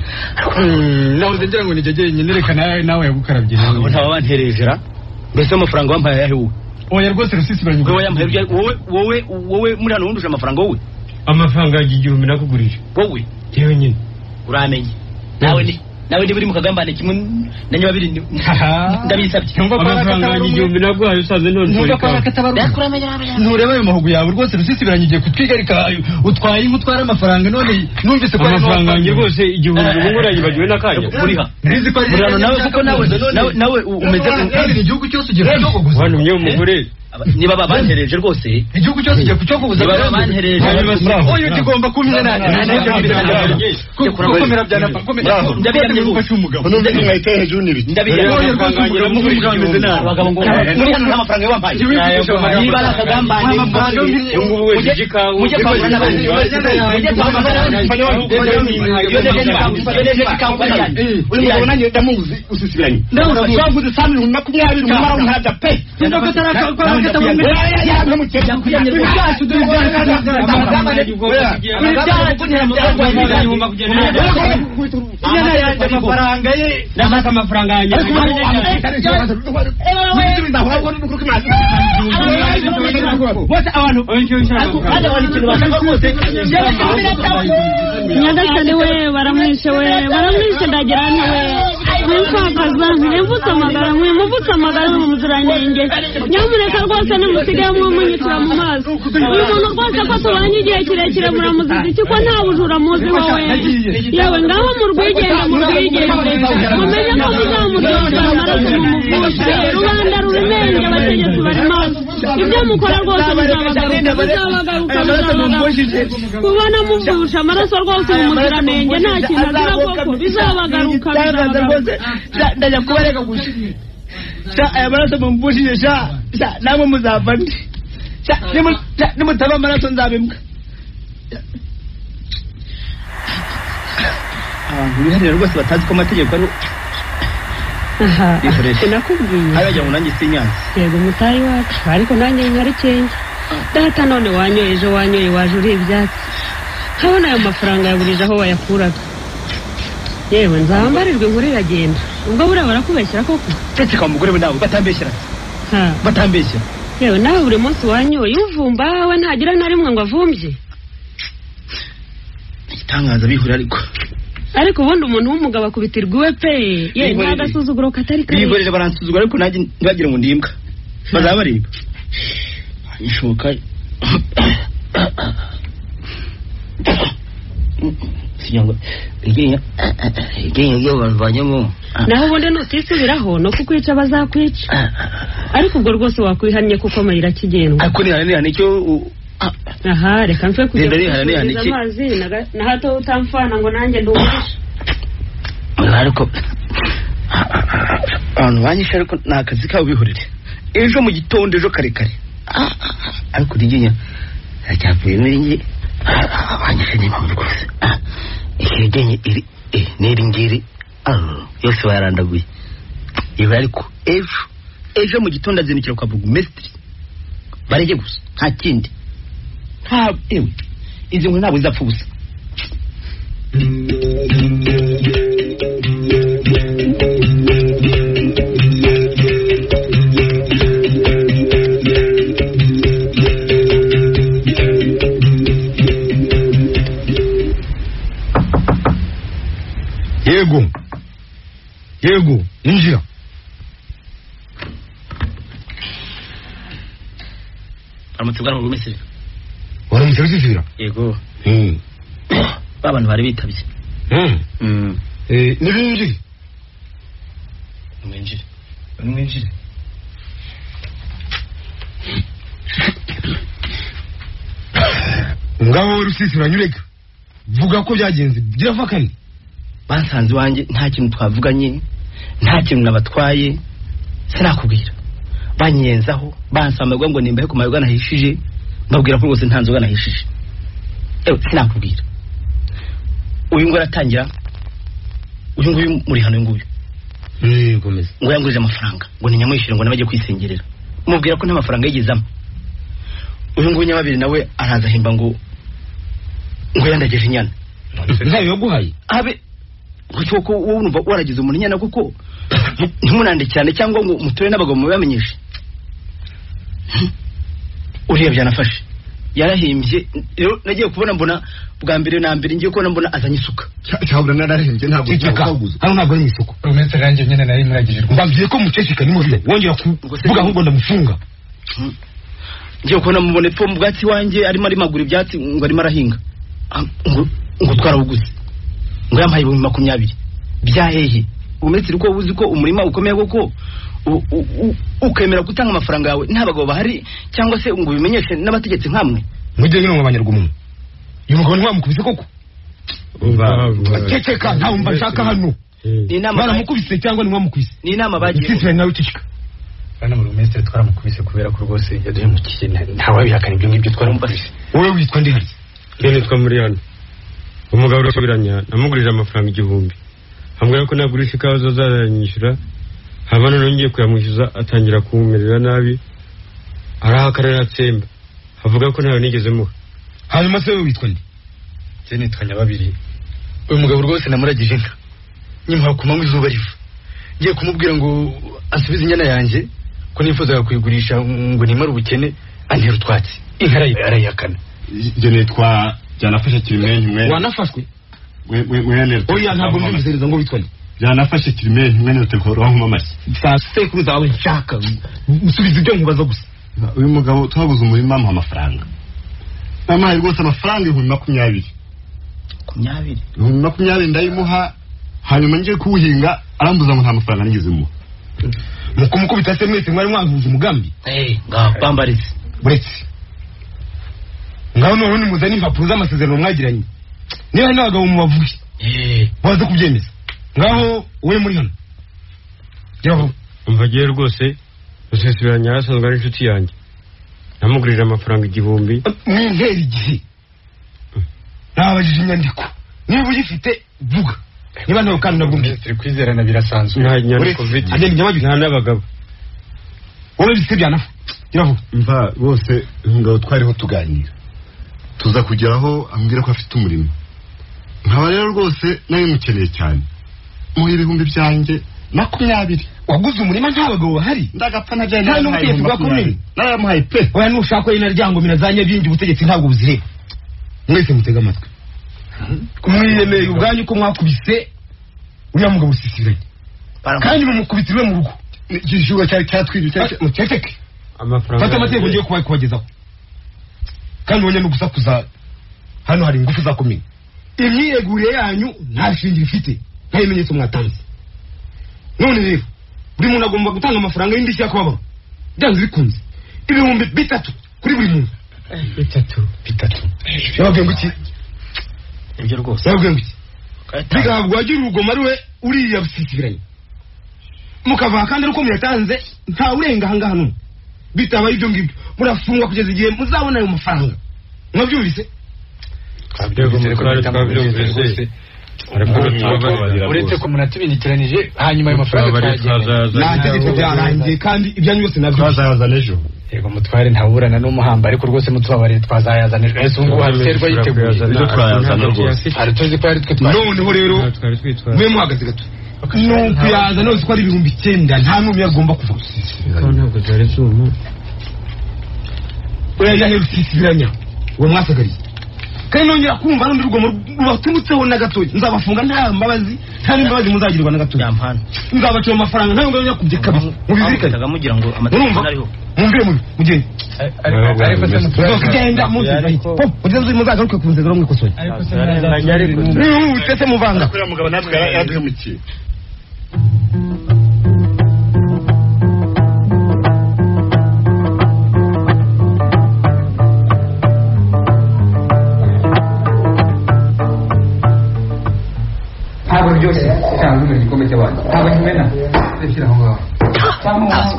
nawe ngira ngo nijye nyine reka nawe yagukarabye nawe nta wanterejera mbese amafaranga wampaye yahe wowe oya rwose rusisibiranye wowe yampaye wowe muri hano wunduje amafaranga wowe amafaranga y'igihumbi nakugurije wowe yewe nyine uramenye nawe ndi buri mu kagambane kimwe na nyababiri ndabisabye amafaranga y'igihumbi naguhaye usaze none ntureba ayo mahugu yawe rwose rusisibiranye igiye kutwigarika utwaye utwara amafaranga none numvise ko amafaranga yanjye rwose igihumbi ubu ngurayibagiwe n'akanya uriha nzi ko ari nawe kuko nawe umeze kandi igihugu cyose ugiye kucyogoza wantumye umugore niba babantereje rwose igihugu cyose ugiye kucyogoza niba babantereje oyo kigomba kumenya nanjye kukomera byanapfa ndabiyamye ufashe umugabo none mwahita hejuru n'ibiti ndabiyamye umugabo ameze nabi abagabo ngo muri hano nta mafaranga yampaye niba ari akagambane mujye kwagura n'abandi uyu mugabo nanjye ndamuzi usisibiranye twavuze saa 20 umumara w'umuhanda pe amafaranga ye namaka amafaranga yanjye nyagasani we baramwishe ndagira ntiwe mwishakaza mwimvutse amagara mu muziranenge nyamuneka rwose nimusigaye mwumunyicira mu maso uyu muntu rwose ko tubanye igihe kirekire muramuziza iki ko nta bujura muziho we yewe ngaho murwigenda mumenye ko muzamuryoza amaraso mumuvushe rubanda rubimenge abategetsi bari maso ibyo mukora rwose bizabagaruka kubona muvusha amaraso rwose mu muziranenge nta kintu azira koko bizabagaruka ndajya kubareka gusa aya maraso mumvushije namwe muzava ndi nimutaba amaraso nzabimbwa abantu biharira rwose batazi ko amategeko ari sinakubwiye haragira ngo nanjye sinyanze yego mutayi wacu ariko nanjye nkari kenge data none wanyoye waje uri ibyatsi nkabona ayo mafaranga yaburije aho wayakuraga yewe nzambarirwe inkuru iragenda ubwo buriya barakubeshyira koko ndetse kwa mugore we nawe batambeshyira yewe nawe buri munsi wanyoye uvumba we ntagira na rimwe ngo avumbye igitangaza bihura ariko ubundi umuntu w'umugabo akubitirwa iwe pe ye nta gasuzuguro katari kare bihorera baransuzugura ariko nanjye ntibagire ngo ndimbwa bazaba bareba ishoka sinyangwa igihe bavanyemo naho ubundi nutisubiraho no kukwica bazakwica ariko ubwo rwose wakwihannye kuko amayira kigendwa ariko nihanira nicyo aha reka mfe kujya kugira amazi na hato utamfana ngo nanjye nduwishe ariko abantu banyishe ariko ni akazi kabo bihurire ejo mu gitondo ejo karekare ariko ntiginya aracyavuyemo ingi banyishe n'impamvu rwose ihegenye iri n'iri ngiri yose bayarandaguye ibi ariko ejo mu gitondo azinukira kwa burugumesitiri barege gusa nta kindi ewe izi nkuru ntabwo zizapfa ubusa yego injira aramutse bwana burugumesitiri waramutse rusisibira yego abantu bari bitabye n'ibinjire mwinjire ngaho rusisibira nyurega vuga ko byagenze byirafakanye bansanze wanjye nta kintu twavuganye nta kintu nabatwaye sinakubwira banyenzaho bansamagwa ngo nimbahe ku mayoga nahishije mbabwira ko rwose nta nzoga nahishije sinakubwira uyu ngo aratangira uyu nguyu muri hano nguyu gomeza ngo yangurije amafaranga ngo ninyamwishyure ngo nabajye kwisengerera mubwira ko nta mafaranga yigezamo uyu nguyu nyababiri nawe araza himba ngo yandageje inyana ntayo yaguhaye abe kuko ko wowe urumva waragize umuntu inyana kuko ntimunande cyane cyangwa ngo muture n'abagabo mubamenyeshe uriya byanafashe yarahimbye rero nagiye kubona mbona bwa mbere na mbere ngiye kubona mbona azanye isuka cyabura narahimbye ntabwo cyaguze hano ntabwo ari isuka rumeze ranjye nyene nari muragije mbabwiye ko muceceka ni mose wongera kuvuga ahubwo ndamufunga ngiye kubona mubone po mu bwatsi wanjye arimo arimagura ibyatsi ngo arimo arahinga ngo twarabuguze ngo yampaye 20 byahehe umetse uko uzi ko umurima ukomeye koko ukemera gutanga amafaranga yawe nta bagabo bahari cyangwa se ngo bimenyeshe n'abategetsi nkamwe mujye ngino abanyarwumuntu uyu mugabo ntiwamukubise koko ceceka ntawe mba nshaka hano baramukubise cyangwa ntiwamukubise ni inama bagiye sisibira nawe ceceka bana mu rumestre twaramukubise kubera ko rwose yaduhemukiye ntawe bihakana ibyo ngibyo twaramukubise wowe witwa ndi hari nitwa muri hano umugabo urasubiranya namugurije amafaranga 1000 ambwira ko nagurisha ikawa zazanyishyura haba none ngiye kuyamwishyuza atangira kumumerera nabi arahakarira atsemba avuga ko ntawe nigeze muha hanyuma se witwa ndi nitwa Nyababiri uyu mugabo rwose namuragije inka nyimpa kumanywa izuba riva ngiye kumubwira ngo asubize inyana yanjye ko nifuzaga kuyigurisha ngo nimara ubukene antera utwatsi inka arayihakana ibyo nitwa byanafashe Kirimenyi wanafashwe mwene oya ntabwo mbizereza ngo witwa ndi byanafashe Kirimenyi mwene tekoro aho mamashi sekuruza wawe nshaka usubiza ibyo nkubaza gusa uyu mugabo twabuze umurima mu amafaranga namaye rwose amafaranga 20 20 ndayimuha hanyuma ngiye kuwuhinga arambuza ngo nta mafaranga nigeze muha nuko mukubita se mwese mwari mwavuze umugambi bambarize buretse ngaho none muzanye impapuro z'amasezerano mwagiranye niba n'abagabo mubavuye baza kubyemeza ngaho wowe muri hano yaho umvagiye rwose rusesibiranya asanzwe ari inshuti yanjye namugurije amafaranga 1000 mwintera igihe nabajije inyandiko niba uyifite vuga niba ntawe kandi nabwumvise turi kwizerana birasanzwe nta nyandiko mfite nta n'abagabo wowe bise byanafu iravuga mva bose ngabo twariho tuganira tuza kugeraho ambwira ko afite umurimo nkaba rero rwose nawe mukeneye cyane muhe 1000 byanjye 20 waguze umurima nta bagabo bahari ndagapfa najyanye nta n'umutegetsi bwakomeye naramuhaye pe oya nushaka yina ryango minazanya byingi ubutegetsi ntabwo buzireba mwese mutega amatwi kumwiyemeye ubwanyu ko mwakubise uriya mugabo usisiranye kandi mumukubitire mu rugo igishuba cyatwirije muceceke amafaranga fata amategeko ngiye kubagezaho kandi wonye no gusakuza hano hari ingufu zakomeye imyireguriye yanyu nta shingiro ifite nta bimenyetso mwatanze none rero buri muntu agomba gutanga amafaranga y'indishyi yakubabaro byanze bikunze 3,000 kuri buri muntu 3 yababwiye ngo iki ibyo rwose yababwiye ngo iki bigahabwa wagira urugoma ruwe uriya busisibiranye mukava kandi uko muyatanze nta urenga ahangaha n'umwe bitabaye ibyo ngibyo murafungwa kugeza igihe muzabona ayo mafaranga mwabyumvise twabyumvise uretse ko munatibindikiranyije hanyuma ayo mafaranga ntategeko byarangiye kandi ibyanyu byose nabyo twazayazana ejo yego mutware ntaburana n'umuhamba ariko rwose mutubabarire twazayazana ejo ese ubu haterwa yiteguye twayazana rwose hari tuzi ko ari twe twari noneho rero mwe muhagaze gato nuko yaza nose ko ari 9,000 nta n'umwe agomba kuva ntabwo byari byuma oya yahe usisibiranya uwo mwasagariye kandi nongera kumva rundi rugomo rubatumutseho na gatoya nzabafunga nta mbabazi nta n'imbabazi muzagirirwa na gatoya nzabaciye amafaranga ntayo ngabanya kubye kabiri mubizirikane mugira ngo amategeko ariho mwumvire mugende ariko se mutugenda muzi muzagaruke kunzegera mwikosoye ariko se utese muvanga kuri mugabo natwe yaraduhemukiye ntabwo byose cyangwa mu gikombe cy'abantu ntabwo kimena reshyira aho ngaho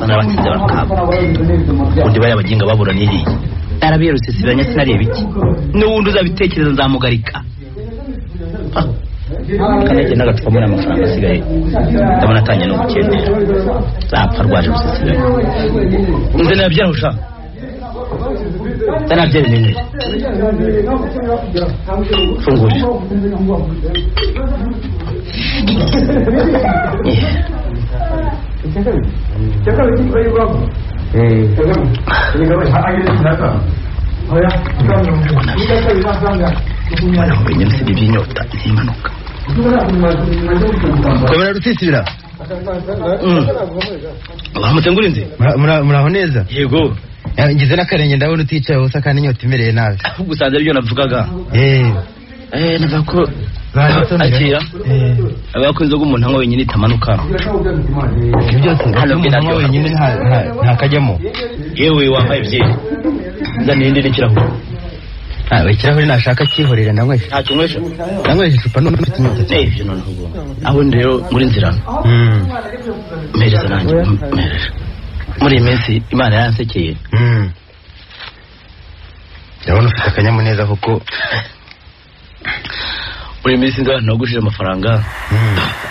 n'abakize bakaba undi bari abaginga babura n'iriye narabiyerutse sibanya sinareba iki n'ubundi uzabitekereza nzamugarika kanege n'agacupa muri amafaranga asigaye ndabona atanye no gukendera zapfa rwaje gusesibanya nze nabyara usha tanabyere nene fungurira mwenye msidi by'inyota ntimanuka komera rutisibira baramutse ngurinze muraho neza yego ngize n'akarenge ndabona uticaye ubusa kandi inyota imereye nabi ahubwo usanze aribyo navugaga navuga ko akira avuga ko inzoga umuntu anywa wenyine itamanuka byose umuntu anywa wenyine ntakajyamo yewe wambaye byeri zana indi n'ikirahure ikirahure nashaka cyihorera ndanywesha ntacyo nywesha ndanywesha icupa none mfite inyota ibyo none ubwo aho rero muri nzira mpereza nanjye mpereje muri iyi minsi imana yaransekeye ndabona ufite akanyamuneza kuko muri iyi minsi nzaba nagushije amafaranga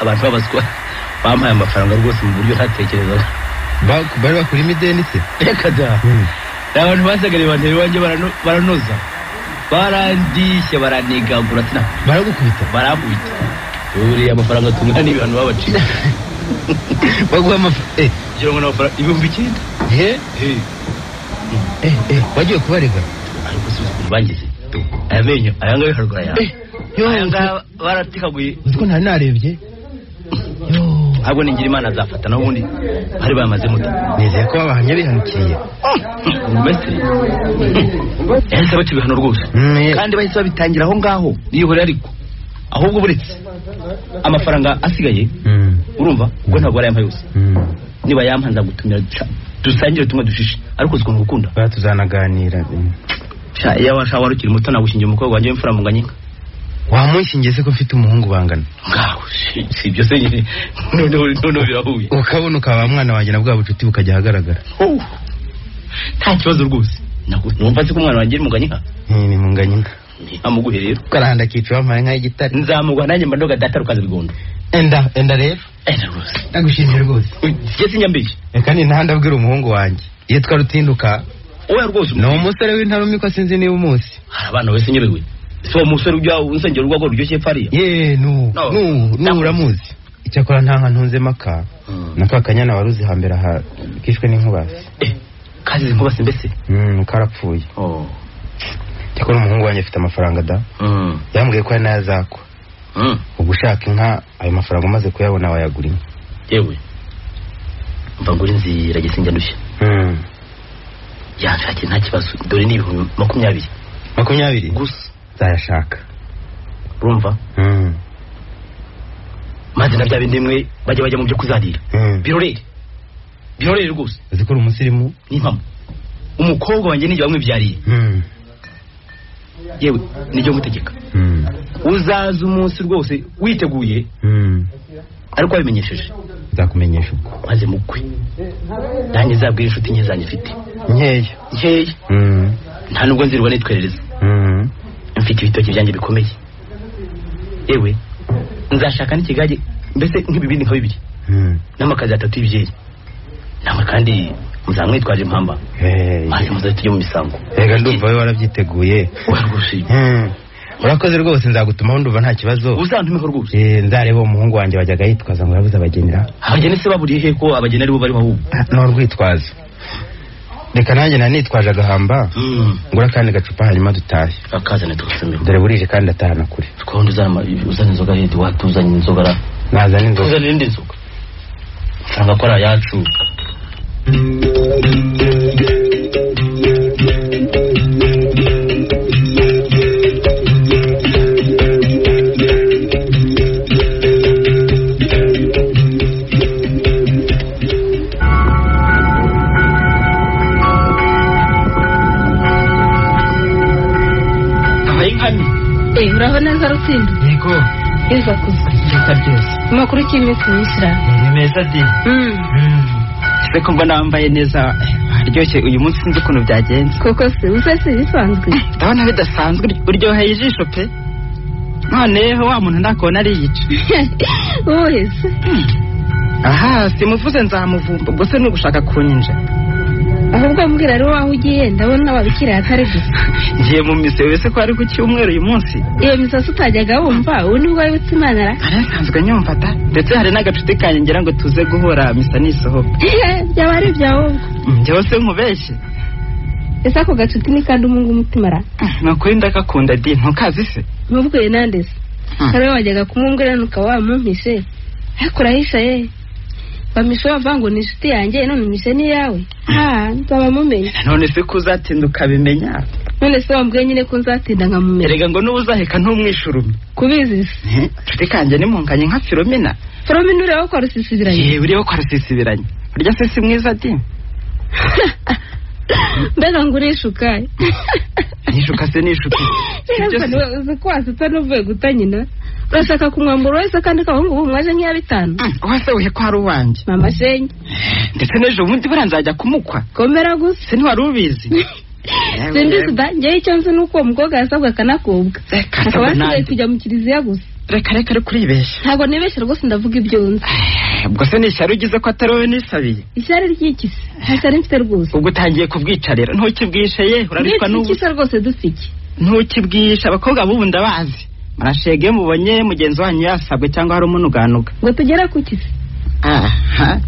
abantu babaswa bampaye amafaranga rwose mu buryo ntatekerezaga bari bakura imideni se reka da abantu basagariye bantera iwanjye baranoza barandishye baranigagura tina baragukubita barakubita uriya amafaranga tungana n'ibihano babaciye baguha amafaranga ibihumbi 9 wagiye kubarega ariko si bangize aya menyo aya ngaya harugura yawe aya ngaya baratikaguye uziko ntari narebye ahubwo ningira imana azafata naho ubundi bari bamaze muto nizeye ko babahanye bihanukiriye umumesitiri yahise baca ibihano rwose kandi bahise babitangira aho ngaho niyihore ariko ahubwo buretse amafaranga asigaye urumva ubwo ntabwo barayampaye yose niba yampa nzagutumira dusangire tumwe dushishe ariko uzikuntu gukunda tuzanaganira iyo washaka wari ukiri muto nagushingiye umukobwa wanjye w'imfura mu nganyika wamushingiye se ko ufite umuhungu bangana ngaho si ibyo se nyine noneho birahuye ukabona ukaba mwana wanjye na bwa bucuti bukajya ahagaragara nta kibazo rwose numva se ko umwana wanjye mu nganyika ni mu nganyika amuguhe rero ukarahanda akica wampaye nk'igitare nzamuguha nanjye mba ndoga data rukaza bigondo enda rero rwose ndagushimiye rwose sike sinyambije reka ni ntahandi abwira umuhungu wanjye iyo twarutinduka oya rwose ni umusore w'intarumi ko sinzi niba umusi hari abana wese nyebewe si uwo musore ujya unsengera urwego ruryoshye pariya uramuzi icyakora nta nka ntunzemo aka na ka kanyana wari uzi hambere aha kishwe n'inkubasi kazize inkubasi mbese karapfuye cyakora umuhungu wanjye afite amafaranga da yambwiye ko ari nayo azakwa ubwo ushaka inka ayo mafaranga umaze kuyabona wayagura inka yewe mva ngura inzira gisinjya ndushya yanshake nta kibazo dore ni ibihumbi 20 gusa zayashaka urumva maze na bya bindi mwe bajya mu byo kuzadira birorere rwose uzikora umusirimu n'impamo umukobwa wanjye nijye bamwibyariye yewe nijye mutegeka uzaza umunsi rwose witeguye ariko wabimenyesheje nzakumenyesha ubwo maze mukwe nanjye nzabwira inshuti nke zanjye mfite nkeya nta nubwo nzirwa nitwerereza mfite ibitoki byanjye bikomeye yewe nzashaka n'ikigage mbese nk'ibibindi nka 2 n'amakazi 3 y'ibyeyi namwe kandi muzamwitwaje impamba maze muze tujye mu misango rega ndumva we warabyiteguye urakoze rwose nzagutumaho ndumva nta kibazo uzantumeho rwose nzareba umuhungu wanjye wajyaga yitwaza ngo yabuze abagenera abageni se baburiye he ko abageni ari bo bari bahubu no rwitwazo reka nanjye nanitwaje agahamba ngura kandi gacupa hanyuma dutahe akazane tugasomera dore burije kandi atahana kure twundi uzana inzoga hedi watuzanye inzoga ra nazana inzoga uzana indi nzoga faranga kora yacu uraho neza Rutsindo? Yego. Iza kuza. Reka byose. Amakuru cy'iminsi myinshi. Ni meza di. Se ko mbona wambaye neza aryoshye uyu munsi sinzi ukuntu byagenze. Koko se usese bisanzwe. Ndabona bidasanzwe uryoheye ijisho pe. Noneho wa muntu ndakubona ari yica. Uhese. Aha simuvuze nzamuvumba ubwo se nugushaka kunyinja. Ahubwo mbwira rero waho ugiye ndabona wabikira atari gusa. Ngiye mu mise wese ko ari ku cyumweru uyu munsi. Iyo misasa utajyaga wumva ubu nibwo wibutse Imana ra. Arasanzwe nyumva ta. Ndetse hari n'agacuti kanye ngira ngo tuze guhora misa nisohoka. Byaba ari byawo. Njyewe se nkubeshye. Ese ako gacuti ni kandi umungu umutima ra. Nakuri ndakakunda di ntukazi se. Mubwiye nande se. Kare wajyaga kumwumvira nuka wamumpishe. Ariko urahisha ye. Bamisho bavango ni inshuti yanjye none mise ni yawe. Nzaba mumenya. None se kuzatinda ukabimenya. None se wambwiye nyine ko nzatinda nkamumenya. Erega ngo n'ubuzaheka ntumwishurume. Kubizi se. Nshuti kanje ni munkanye nka Filomena. Filomena uriho kwa rusisibiranye. Uriho kwa rusisibiranye. Urya se si mwiza ati. Mbega ngurishuka. Nishuka se nishuka. Sibyo se kwasita nuvuye gutanyina. Urashaka kumwambura wese kandi kahungu ubu mwaje nk'iya 5. Wase uhe kwa ruwanje. Mama Shenye. Ndetse nejo ubundi buranzajya kumukwa. Komera gusa. Se ntwari ubizi. Sindi ngiye icyo nzi nuko umukobwa yasabwa kanakobwa. Akaba asigaye kujya mu kiliziya gusa. Reka kuribeshya. Ntago nibeshye rwose ndavuga ibyo nzi. Ubwo se nishyari ugize ko atari wowe nisabiye. Ishyari ry'iki se? Hasari mfite rwose. Ubwo utangiye kubwica rero ntukibwishe ye urarishwa n'ubu. Iki se rwose dufike. Ntukibwisha abakobwa bubu ndabazi. Marashege mubonye mugenzi wanyu yasabwe cyangwa hari umunuganuga. Ngo tugera ku kisi.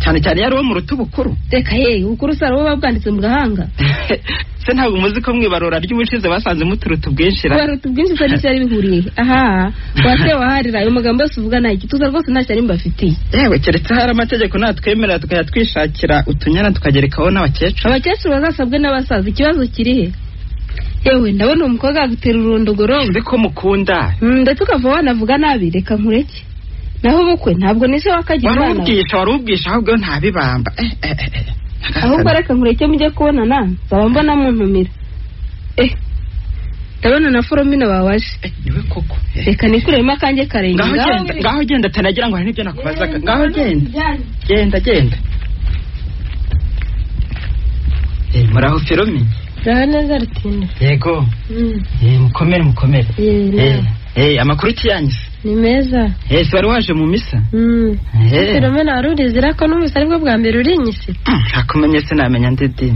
Cyane cyane yari wo mu rutubukuru. Reka ye ukuru saro bo babwanditse mu gahanga. Se ntabwo muzi ko mwibarura ry'ubushize basanze muturutu bwinshira. Barutu bwinshi se n'cyari bihuriye. Wase waharira ayo magambo yose uvuga nayo tuza rwose ntacyo mbafitiye. Yewe keretse hari amategeko natwemera tukaya twishakira utunyana tukagerekaho n'abakecuru. Abakecuru bazasabwe n'abasaza ikibazo kiri he? Yewe ndabona umukobwa agutera urundogoro. Nzi ko mukunda. Ndetse ukava wanavuga nabi reka nkureke. Naho bukwe ntabwo nise wakagira abana. Warubwisha ahubwo ntabibamba. Ahubwo reka nkureke mujye kubonana. Zaba mbona muntumira. Ndabona na Filomena bawaje. Niwe koko. Reka nikurema kanje karenge. Ngaho genda tanagira ngo hari nibyo nakubazaga. Ngaho genda. Muraho Filomena. Neza Rutsindo. Yego. Mukomere. Amakuru kiyanyise. Ni meza. Wari waje mu misa? Filomena warurizira ko n'umisa aribwo bwa mbere urinyise. Akumenye se namenya ndede.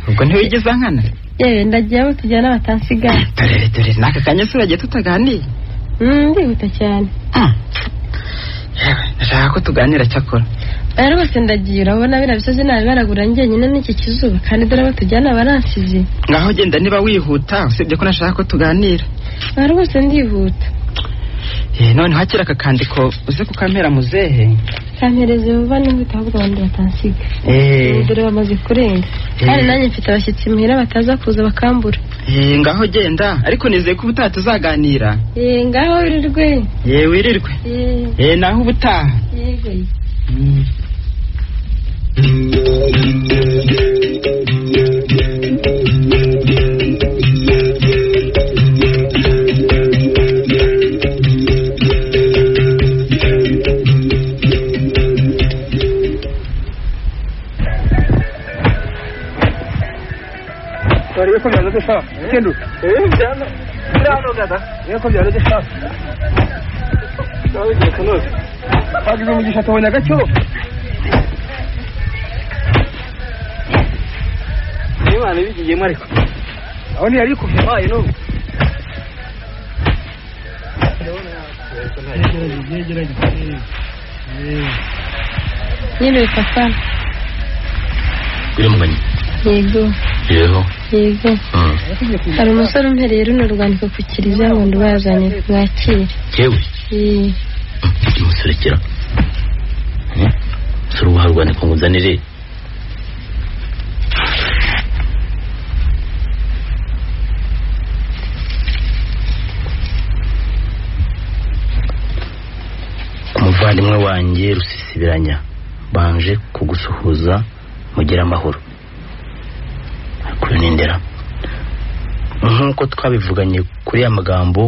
Ubwo ntiwigeza nkana? Ndagiye abo tujyana batansigaye. Dore naka kanya se uragiye tutaganira? Ndihuta cyane. Nashaka ko tuganira cyakora. Rwose ndagiye urabona bira bisoze nabi baragura njyenyine n'iki kizuba kandi dore batujyana baransize. Ngaho genda niba wihuta usibye ko nashaka ko tuganira. Rwose ndihuta. None hakira akakandiko uze kukampera muzehe. Kampereze vuba n'imbuto ahubwo abandi batansiga. Dore bamaze kurenga. Kandi nanjye mfite abashyitsi muhira bataza kuza bakambura. Ngaho genda ariko nizeye ko ubutaha tuzaganira. Ngaho wirirwe. Wirirwe. Naho ubutaha. Yego. Yo cambiando de chave. Entendo? Jana. Bravo, gada. Yo cambiando de chave. Sabe que conosco. Pague um de chato na gacho. Mano, ele diz, Marco. Onde ali com vai, não? Yine papa. Gülüm beni. yego hari umusore umpereye runo rwandiko ku kiliziya ngo ndubazane mwakire yewe umusorekera sura ubuha rwandiko ngo nzanire umuvandimwe wanjye Rusisibiranya banje kugusuhuza mugira amahoro kunindera nkuko twabivuganye kuri amagambo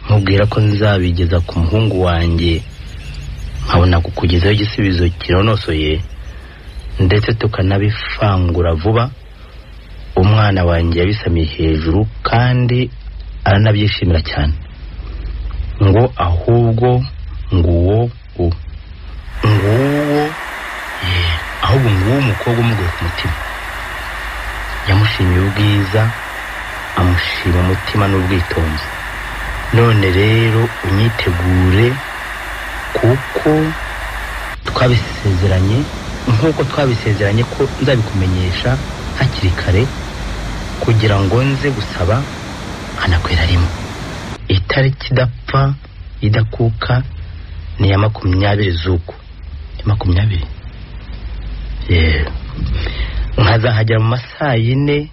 mubwira ko nzabigeza ku muhungu wanjye nkabona kukugezaho igisubizo kironosoye ndetse tukanabifangura vuba umwana wanjye yabisamiye hejuru kandi aranabyishimira cyane ngo ahubwo nguwo ahubwo nguwo umukobwa umugoye ku mutima yamushimiye ubwiza amushima umutima n'ubwitonzi none rero unyitegure kuko twabisezeranye nk'uko twabisezeranye ko nzabikumenyesha hakiri kare kugira ngo nze gusaba hanakwera rimwe itariki idapfa idakuka ni ya 20 z'uku 20 nkazahagera mu masaa 4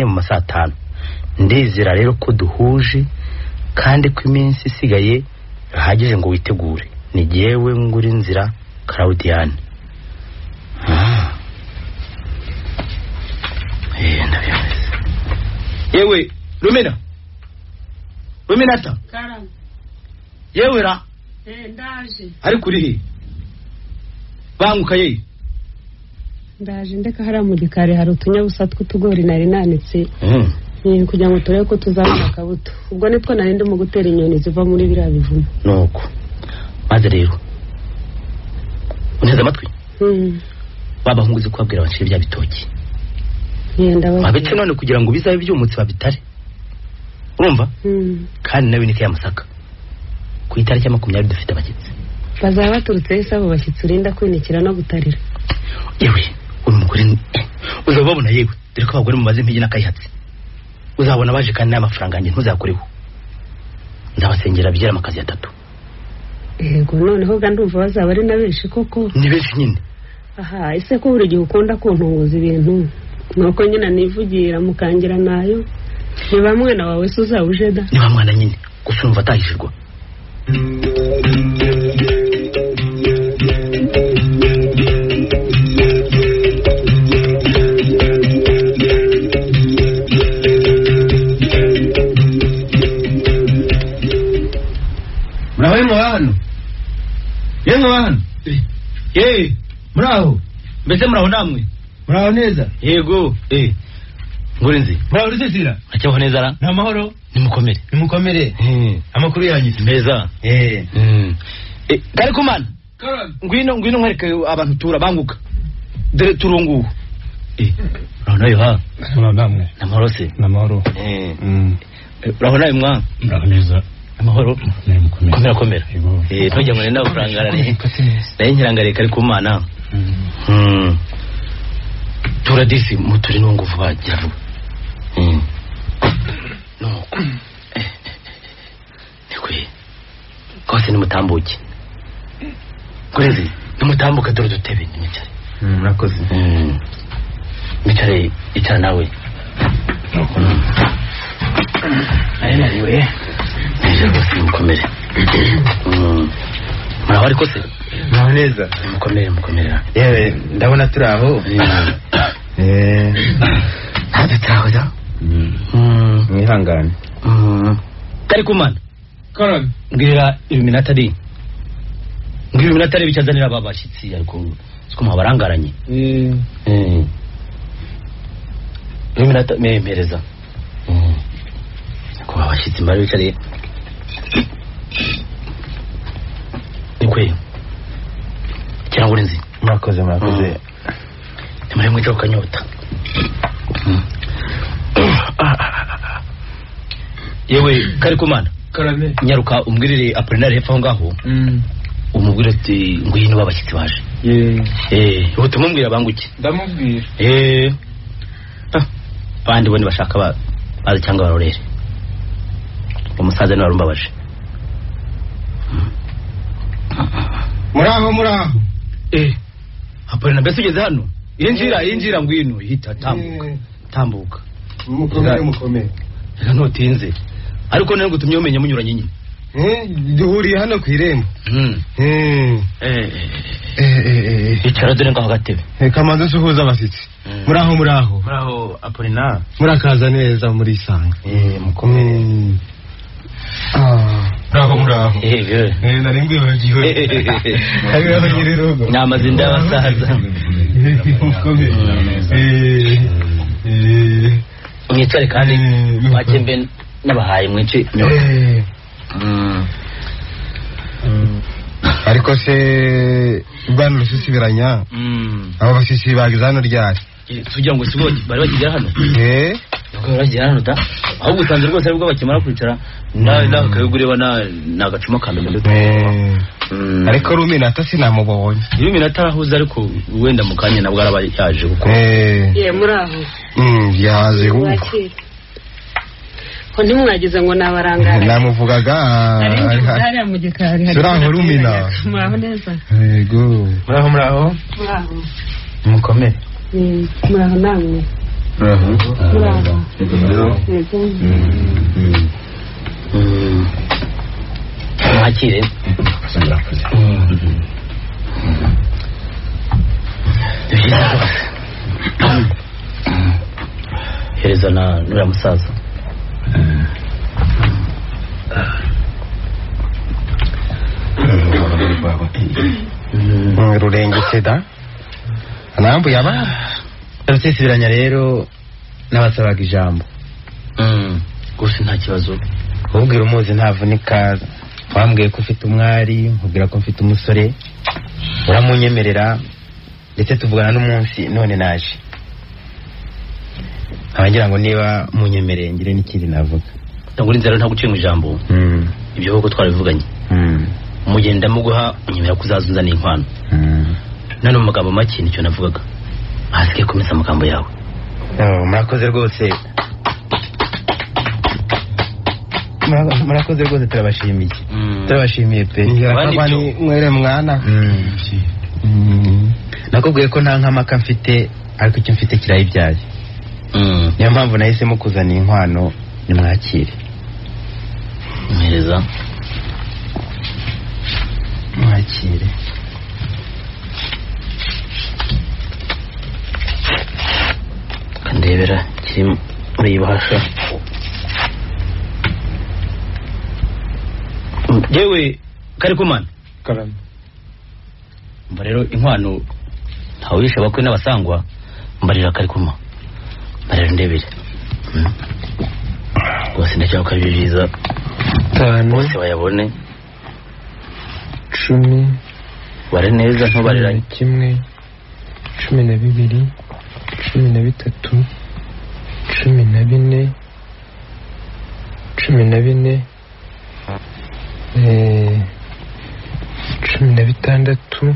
mu masaa 5 ndizera rero ko duhuje kandi ko iminsi isigaye hagije ngo witegure ni jewe nguri nzira Claudiane ndabyemeza yewe Ruminata Karame yewe ra ndaje ariko uri he banguka ye ndaje ndeka hara mu gikari hari utunyabusa tw'utugori nari nanitse kugira ngo turebe ko tuzabona akabuto ubwo nitwo nari ndimo gutera inyoni ziva muri biriya bivumo nuko maze rero uneza amatwi babahungu uzi kubabwira baciye bya bitoki babitse none kugira ngo bizabe byumutse babitare urumva kandi nawe nike y'amasaka ku itariki ya 20 dufite abashyitsi bazaba baturutse isabo bashyitsi urinda kwinikira no gutarira yewe umugore uzababona yewe dore ko abagore mumaze impigi n'akayihatse uzabona baje kandi n'amafaranga yanjye ntuzakoreho nzabasengera byera amakazi 3 yego noneho gandumva bazaba ari na benshi koko ni benshi nyine aha ise ko buri gihe ukunda kuntunguza ibintu nuko nyina nivugira mukangira nayo ni bamwana wawe suzawuje da ni bamwana nyine gusumva atahishirwa muraho hano muraho mbese muraho namwe muraho neza yego ngurinzi muraho rusesira acyaho neza ra namahoro nimukomere amakuru yanyu meza kari kumana ngwino nkwereke abantu tura banguka dore turungu nayo ha namwe namahoro se namahoro uraho nayo mwa muraho neza amahoro komera ntujya ngo nenda kurangara naye nkirangare kari kumana turadisi muturi n'unguvu bagira vuba nuko nikwe kose nimutambuke kurezi nimutambuke dore dutebe nimicare murakoze micare icara nawe nariwe rwose mukomere muraho ariko se muraho neza mukomerera yewe ndabona turi aho ntabwo turaho da mwihangane kari kumana karame mbwira iluminati bicazanira aba bashyitsi ariko siko mubarangaranye iluminati mpereza ko abashyitsi mbari bicariye nikwe kirangure nzi murakoze nimuri mwica ukanyota yewe kari kumana karame nyaruka umbwirire Apolinari hepfo aho ngaho umubwire ati ngwino babashyitsi baje utumubwira banguke ndamubwira abandi bone bashaka bazi cyangwa barorere umusaza ni warumbabaje muraho Apolina mbese ugeze hano injira ngwino hita tambuka mukomere reka ntutinze ariko nari gutumye umenya munyuranye nyine duhuriye hano ku irembo icara dore ngaho gatebe kamanzi usuhuza abashyitsi muraho Apolina murakaza neza muri isanga mukomere muraho nari mbwibagiwe hariho nyirirugo n'amazina y'abasaza mwicare kandi wakembe n'abahaye mwice ariko se bwana rusisibiranya abo bashyitsi bagize hano ryari tugira ngo sibo bari bakigera hano bagera hano da ahubwo usanze rwose aribwo bakimara kwicara nakayugureba nagacuma kamenya ariko Ruminata sinamubonye Ruminata arahuze ariko wenda mu kanya nabwo araba yaje kuko muraho yaje ubu ko ntimwagize ngo nabarangara namuvugaga ari mu gikari turaho Rumina muraho neza yego muraho mukomere muraho namwe muraho mwakire hereza na nuriya musaza rurengetse da nambu yaba rusisibiranya rero n'abasabaga ijambo gusa nta kibazo ubwira umuzi ntavunika wambwiye ko ufite umwari nkubwira ko mfite umusore uramunyemerera ndetse tuvugana n'umunsi none naje ngira ngo niba munyemereye ngire n'ikindi navuga ndagura inzara nta guciye mu ijambo ibyo koko twarabivuganye umugenda muguha unyemera kuzazunza n'inkwano none mu magambo make nicyo navugaga hasigaye komeza amagambo yawe murakoze rwose murakoze rwose turabashimiye pe mwere mwana nakubwiye ko nta nkamaka mfite ariko icyo mfite kirayibyaye niyo mpamvu nahisemo kuzana inkwano nimwakire mpereza mwakire kandebera kiri muri iyi bahasha yewe Karikumana karame mba rero inkwano ntawisha bakwe n'abasangwa mbarira Karikuma mbarira ndebere rwose ndacyaka byiza bose bayabone 10 bare neza ntubariranye 1 12 13 14 16 16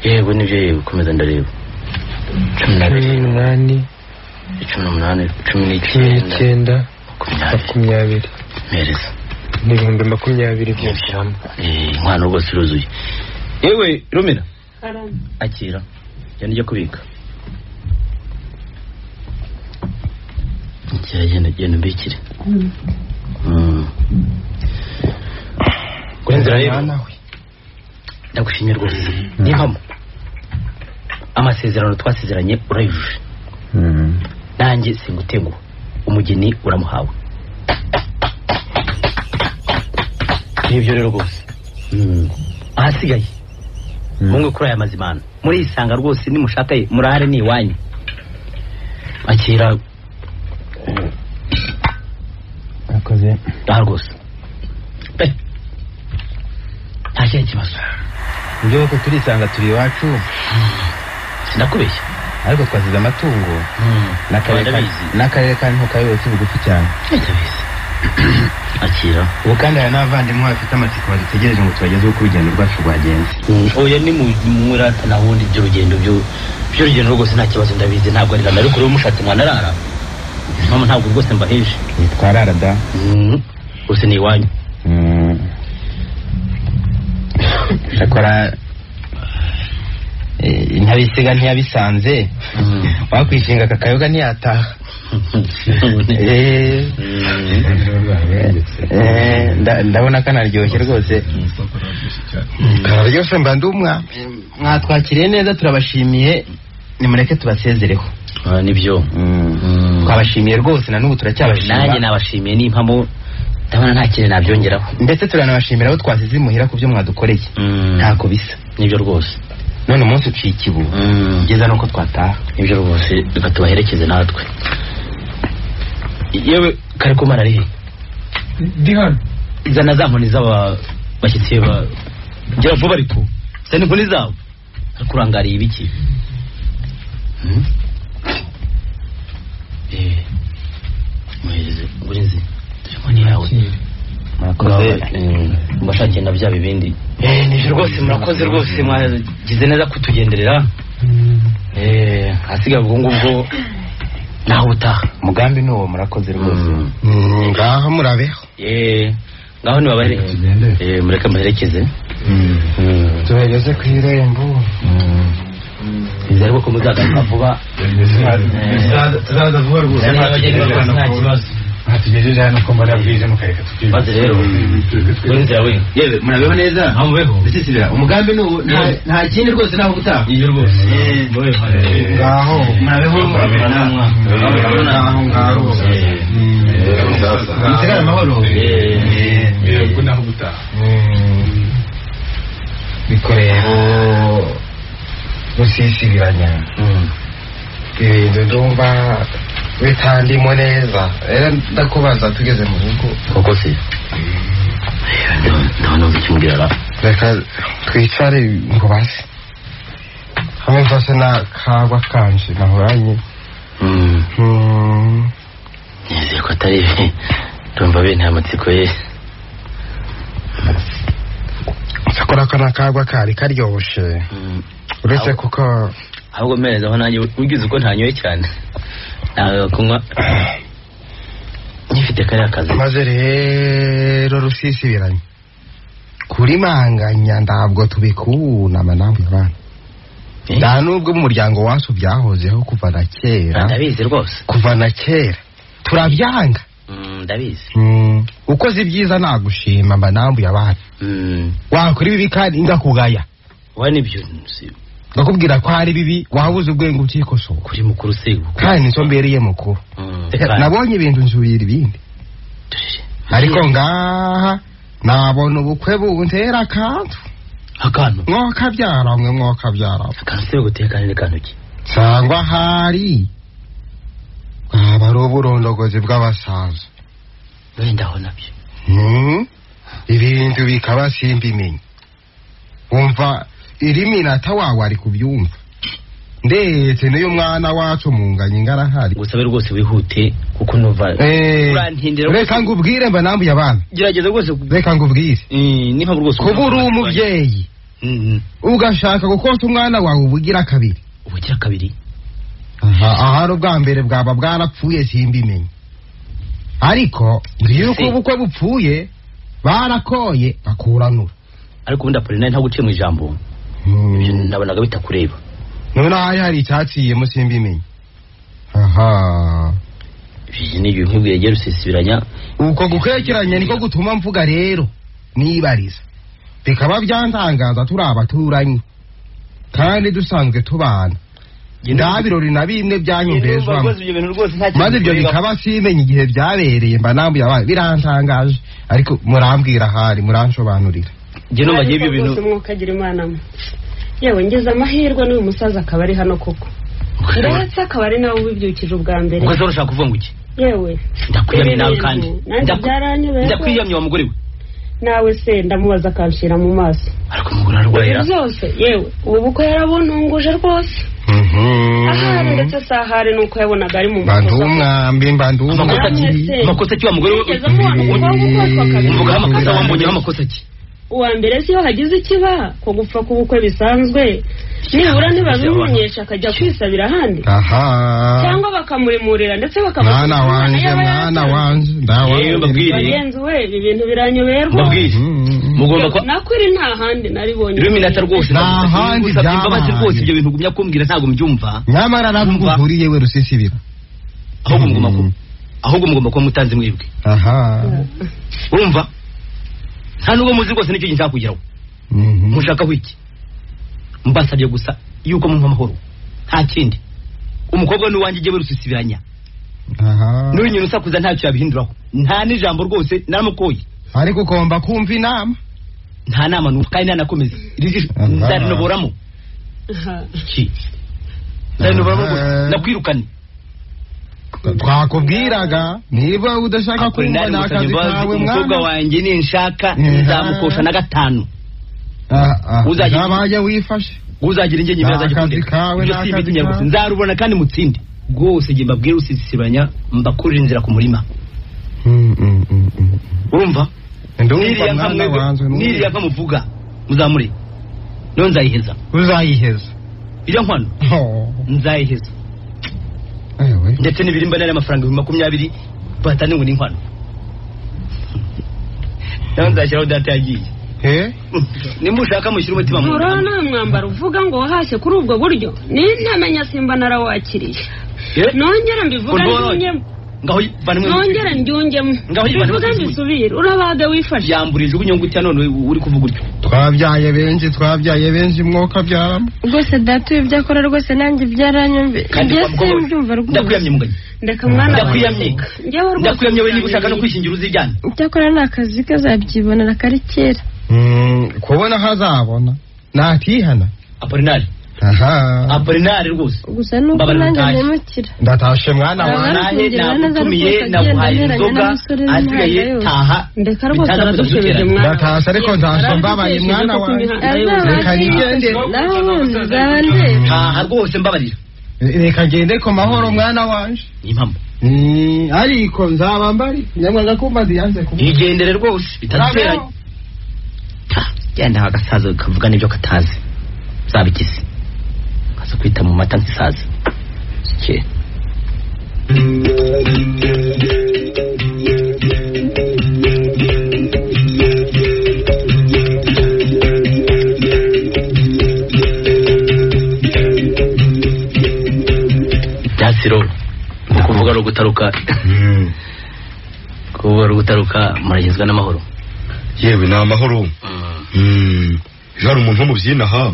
yego nibyo yego komeza ndareba 18 19 20 mereza n'ibihumbi 20 by'ijambo inkwano rwose iruzuye yewe Rumina akira cyane ijya kubika genda mbikire kuri nzira rero ndagushimye rwose nimpamo amasezerano twasezeranye urayujuje nanjye singutenguha umugeni uramuhawe nibyo rero rwose ahasigaye mumwe kuri aya mazimana muri isanga rwose nimushaka murahare ni iwanyu akira akoze rwose nta kindi kibazo ibyo ko turisanga turi iwacu sinakubeshya ariko twasize amatungo n'akarere kandi ntukayobotse bugufi cyane akira ubu kandi hari n'abavandimwe bafite amatsiko badutegereje ngo tubagezeho uko urugendo rwacu rwagenze. oya ni murata na wundi by'urugendo by'urugendo rwose nta kibazo ndabizi ntabwo ari ariko rero mushatse mwana arara mama ntabwo rwose mbaheje nitwarara da rwose ni iwanyu shakora ntabisiga ntiyabisanze wakwishinga kakayoga ntiyataha ndabona kanaryoshye rwose kararyoshye mba ndumwa mwatwakiriye neza turabashimiye nimureke tubasezereho nibyo twabashimiye rwose na n'ubu turacyabashima nanjye nabashimiye n'impamo ndabona nta kintu nabyongeraho ndetse turanabashimira aho twasize imuhira ku byo mwadukoreye ntako bisa nibyo rwose none umunsi uciye ikibu byiza nuko twataha nibyo rwose reka tubaherekeze natwe yewe kare ko marari ndi hano zana za nkoni z'abashyitsi gira vuba ariko zana inkoni zabo kurangariye ibiki muhereze ngurinzi telefoni yawe murakoze mbashakiye na bya bibindi nibyo rwose murakoze rwose mwagize neza kutugenderera hasigaye ubwo ngubwo naho utaha umugambi nuwo murakoze rwose ngaho murabeho ngaho nibabaherekeze mureke muherekeze tuhageze ku irembo izere ko muzagaruka vuba tuzaza vuba rwose nta kibazo tugejeje hano ko mbona bwije mukareka tukiba maze rero w'inzira we yewe murabeho neza mubeho bisisibira umugambi nuwo nta kindi rwose naho gutaha iyo rwose ngaho murabeho ngaho musigara amahoro ko naho gutaha bikorero rusisibiranya ibintu ndumva bitandimo neza ndakubaza tugeze mu rugo koko se ndabona uzikimbwira reka twicare ngo base hamwe mfase n'akagwa kanje nahoranye nizeye ko atari ndumva bene amatsiko ye sakora ko n'akagwa kari karyoshe uretse kuko ahubwo mpereza aho nanjye ugize uko ntanyoye cyane kunywa nyifite kariya kazi maze rero rusisibiranye kuri manganya ntabwo tubikunama nawe abana nta nubwo mu muryango wacu byahozeho kuva na kera ndabizi rwose kuva na kera turabyanga ndabizi ukoze ibyiza nagushima mba nambuye abana wakora ibibi kandi ngakugaya wowe nibyo ngakubwira ko hari bibi wabuze ubwenge ukikosora kuri mukuru sego kandi nizo mbereye mukuru nabonye ibintu nzubira ibindi ariko ngaha nabona ubukwe buntera akantu mwokabyara mwe mwokabyara akantu se gutekana ni kantu ki cyangwa hari aba ari uburondogozi bw'abasaza wenda aho nabyo ibintu bikaba simbimenye wumva iri minata wawe ari kubyumva ndetse n'uyu mwana wacu munganye ingarahari gusabe rwose wihute kuko numva urantindira reka ngubwire mba nambuye abana gerageza rwose reka ngubwire niho rwose kuba uri umubyeyi ugashaka gukonsa umwana wawe ubugira kabiri ahari ubwa mbere bwaba bwarapfuye simbimenye ariko ngiyo uko ubukwe bupfuye barakoye bakuranura ariko ubundi Apollinaire ntabwo uciye mu ijambo ibyo nabonaga bitakureba none hari icyaciyemo simbimenye ibyo ni ibintu nk'ibyo rusisibiranya uko gukekeranya niko gutuma mvuga rero nibariza bikaba byantangaza turi abaturanyi kandi dusanzwe tubana nta birori na bimwe byanyumvezwamo maze ibyo bikaba simenye igihe byabereye mba nambuye abana birantangaje ariko murambwira ahari muransobanurira njye numva ibyo bintu mwukagira imana yewe ngeze amahirwe n'uyu musaza akaba ari hano koko ndetse akaba ari nawe ubibyukije ubwa mbere ubwo urashaka kuvuga ngo iki yewe ndakwiyamye nawe kandi ndakwiyamye wa mugore we nawe se ndamubaza akanshira mu maso ariko umugore arwaye byose yewe ubu bukwe yarabununguje rwose ahari ndetse sahari nuko yabonaga ari mu amakosa ki wa mugore mvuga amakosa wambonye amakosa ki uwa mbere si yo hagize ikiba ko gupfa k'ubukwe bisanzwe nibura ntibabimenyesha akajya kwisabira ahandi cyangwa bakamurimurira ndetse mwana wanje bagenzi we ibi bintu biranyoberwa mugomba nakwiri nta handi naribonye iminota rwose nta handi imbabazi rwose ibyo bintu gumya kumbwira ntago mbyumva nyamara nabuguriye we rusisibira ahubwo mugomba kuba mutanze mwibwe urumva nta nubwo muzi rwose nicyo nshaka kugeraho mushaka wiki mbasabye gusa yuko mu amahoro nta kindi umukobwa ni wanjye igiye rusisibiranya n'uri nyine usakuza ntacyo yabihinduraho nta n'ijambo rwose naramukoye ariko ugomba kumva inama nta nama n'ubu kandi ntanakomeze nzarinoboramo nzarinoboramo gusa nakwirukane twakubwiraga niba udashaka kumva n'akazi kawe umukobwa wanjye ninshaka nzamukosha na 5 uzajya wifashe uzagira ingenge birazaje kundeka nzarubona kandi mutsinde rwose ngiye mbabwira usisibanya mbakurira inzira ku murima urumva niriya nkamuvuga muzamure no nzayiheza uzayiheza ijya nkwano nzayiheza ndetse n'ibirimba nari amafaranga 20 batane ngo ni nkwano naho nzashyiraho data yagiye nimushaka mushyira umutima mu murana mwambaro uvuga ngo wahashye kuri ubwo buryo ni ntamenya simba narawakiriye nongera mbivuga nongera njyungemo bivuga mbisubire urabaga wifashe yamburije ubunyungu cya none uri kuvuga utyo twabyaye benshi mwoka byaramo rwose data ibyo akora rwose nanjye byaranyumve ndabyumva rwose ndakwiyamye muganye ndeka mwana ndakwiyamye we niba ushaka no kwishingira uzijyane cyakora ni akazi kazabyibonera kari kera kubona hazabona natihana Apolinari rwose gusa nuko nanjye nemukira ndatashe mwana wanjye nagutumiye naguhaye inzoga asigaye taha ndeka rwose aradusubije mwana ndatashe ariko ndashe mbabaye mwana wanjye reka nigende naho nzande taha rwose mbabarira reka ngende ko mahoro mwana wanje impamo ariko nzaba mbari nyamwanga kumbazi yanze igendere rwose bitazeranye genda hagasaza kavuga n'ibyo katazi zabigize kaza kwita mu mata nsisaza cye byasiro kuvuga ro gutaruka kuvuga ro gutaruka muragezwa n'amahoro yewe na amahoro jari umuntu mu byinaha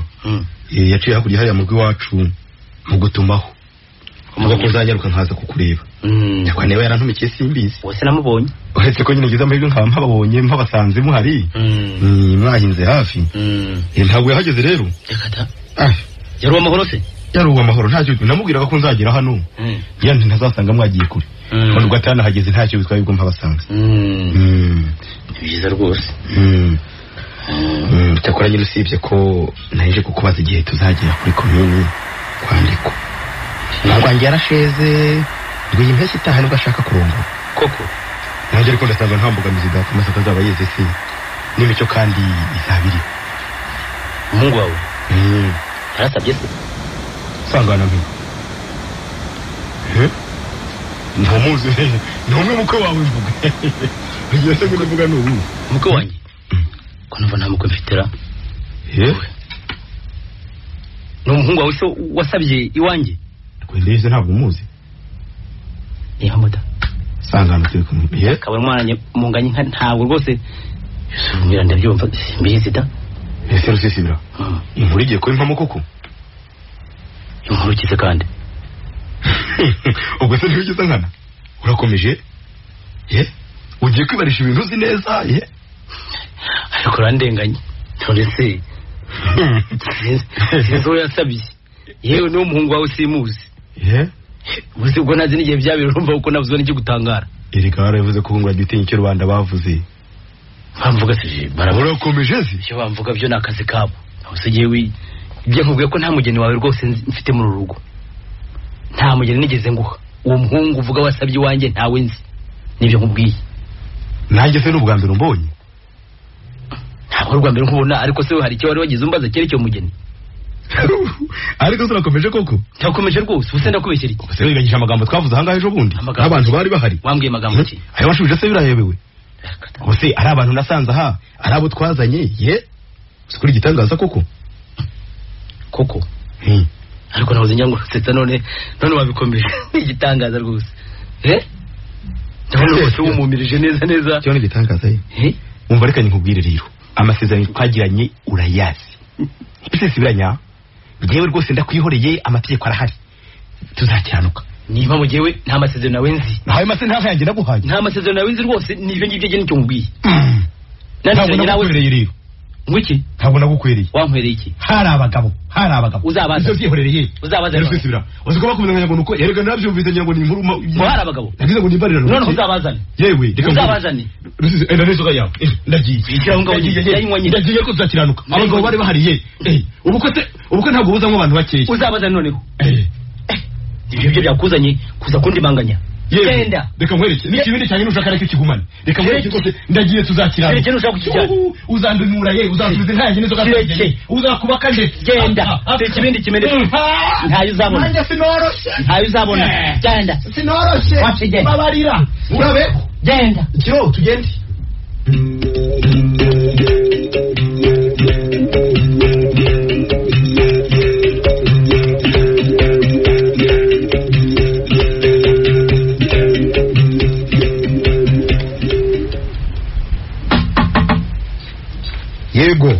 yaciye hakurya hariya mu rw'iwacu mu gutumaho ngo kuzanyaruka nkaza kukureba nyakwa niba yarantumikiye simbizi wose namubonye uretse ko nyine ngize amahirwe nkaba mpababonye mpabasanze muhari mwahinze hafi ntabwo yahageze rero yari uw'amahoro se yari uw'amahoro ntacyo namubwiraga ko nzagira hano yandi ntazasanga mwagiye kure none ubwo atanahageze ntacyo bitwaye ubwo mpabasanze byiza rwose cyakora nyine usibye ko naje kukubaza igihe tuzagera kuri komini kwandiko ntabwo yarasheze ngo iyi mpeshyi itaha nibwo ashaka kurongora koko nanjye ariko ndasanga nta mbogamizi datuma atazaba yeze se n'imicyo kandi izabiri umuhungu wawe yarasabye se sangana mbi ntumuzi ni umwe mukwe wawe mvuga ugiye se ngo mvuga n'ubu mukwe wanjye ko numva nta mukwe mfitera ni umuhungu wawe se wasabye iwanjye kwendeze ntabwo umuzi niba muda sangana turi kumwe kabone mwana munganye ntabwo rwose mbira ndabyumva mbizi da ese rusisibira inkuru igiye kuri mpamo koko inkuru kize kandi ubwo se ntiwigeze nkana urakomeje ugiye kwibarisha ibintu uzi neza ariko urandenganye none se sinzi uwo yasabye yewe n'uwo muhungu wawe simuzi uzi ubwo nazi n'igihe byabera urumva kuko nabuzwa n'icyo gutangara erika baravuze ko ngo agitinya icyo rubanda bavuze bamvuga se urakomeje se icyo bamvuga byo ni akazi kabo usigiye ibyo nkubwiye ko nta mugeni wawe rwose mfite muri rugo nta mugeni nigeze nguha uwo muhungu uvuga wasabye iwanjye ntawe nzi nibyo nkubwiye nanjye se n'ubwa mbere umbonye ntabwo urwa mbere nkubona ariko se hari icyo wari wagize umbaza cyerekeye umugeni ariko turakomeje koko cyakomeje rwose ubuse ndakubeshyera iki se wiganyije amagambo twavuze ahangaha ejo bundi abantu bari bahari wambwiye amagambo ki ayo washubije se birayebewe ubuse ari abantu nasanze aha ari abo twazanye ye sikuri gitangaza koko ariko nabuze nyango setsa none wabikomeje igitangaza rwose ndabona rwose wumumirije neza cyo ni gitangaza umva reka nkubwire rero amasezerano twagiranye urayazi ese sibiranya ngewe rwose ndakwihoreye amategeko arahari tuzakiranuka niba mu gihe nta masezerano nawe nzi ntawe masezerano ntayanjye ndaguhaye nta masezerano nawe nzi rwose nibyo ngibyo nicyo nkubwiye ntabwo nagukwiriye rero ngwiki ntabwo nagukwiriye wankwereye iki hari abagabo uzabaza ibyo byihorereye uzabaza rero sibira uzi ko bakumenya ngo nuko yerega nabyumvise ngira ngo ni inkuru hari abagabo nagize ngo nimbarira none uzabazane yewe reka uzabazane enda nezo yawe ndagiye ndagiye ko tuzakiranuka abagabo bari bahariye ubukwe ntabwo buzamo abantu bakeya uzabazane noneho ibyo byakuzanye kuza kundi banganya genda reka nkwereke n'ikibindi cyane nushaka ariko kigumane reka nkwereke kose ndagiye tuzakirana reka nushaka kukijyana uzandunura uzasubiza ntayanjye nizo gato uzakubaka ndetse genda ikibindi kimeneka ntayo uzabona nanjye sinoroshye ntayo uzabona genda sinoroshye babarira urabeko genda kiro tugende yego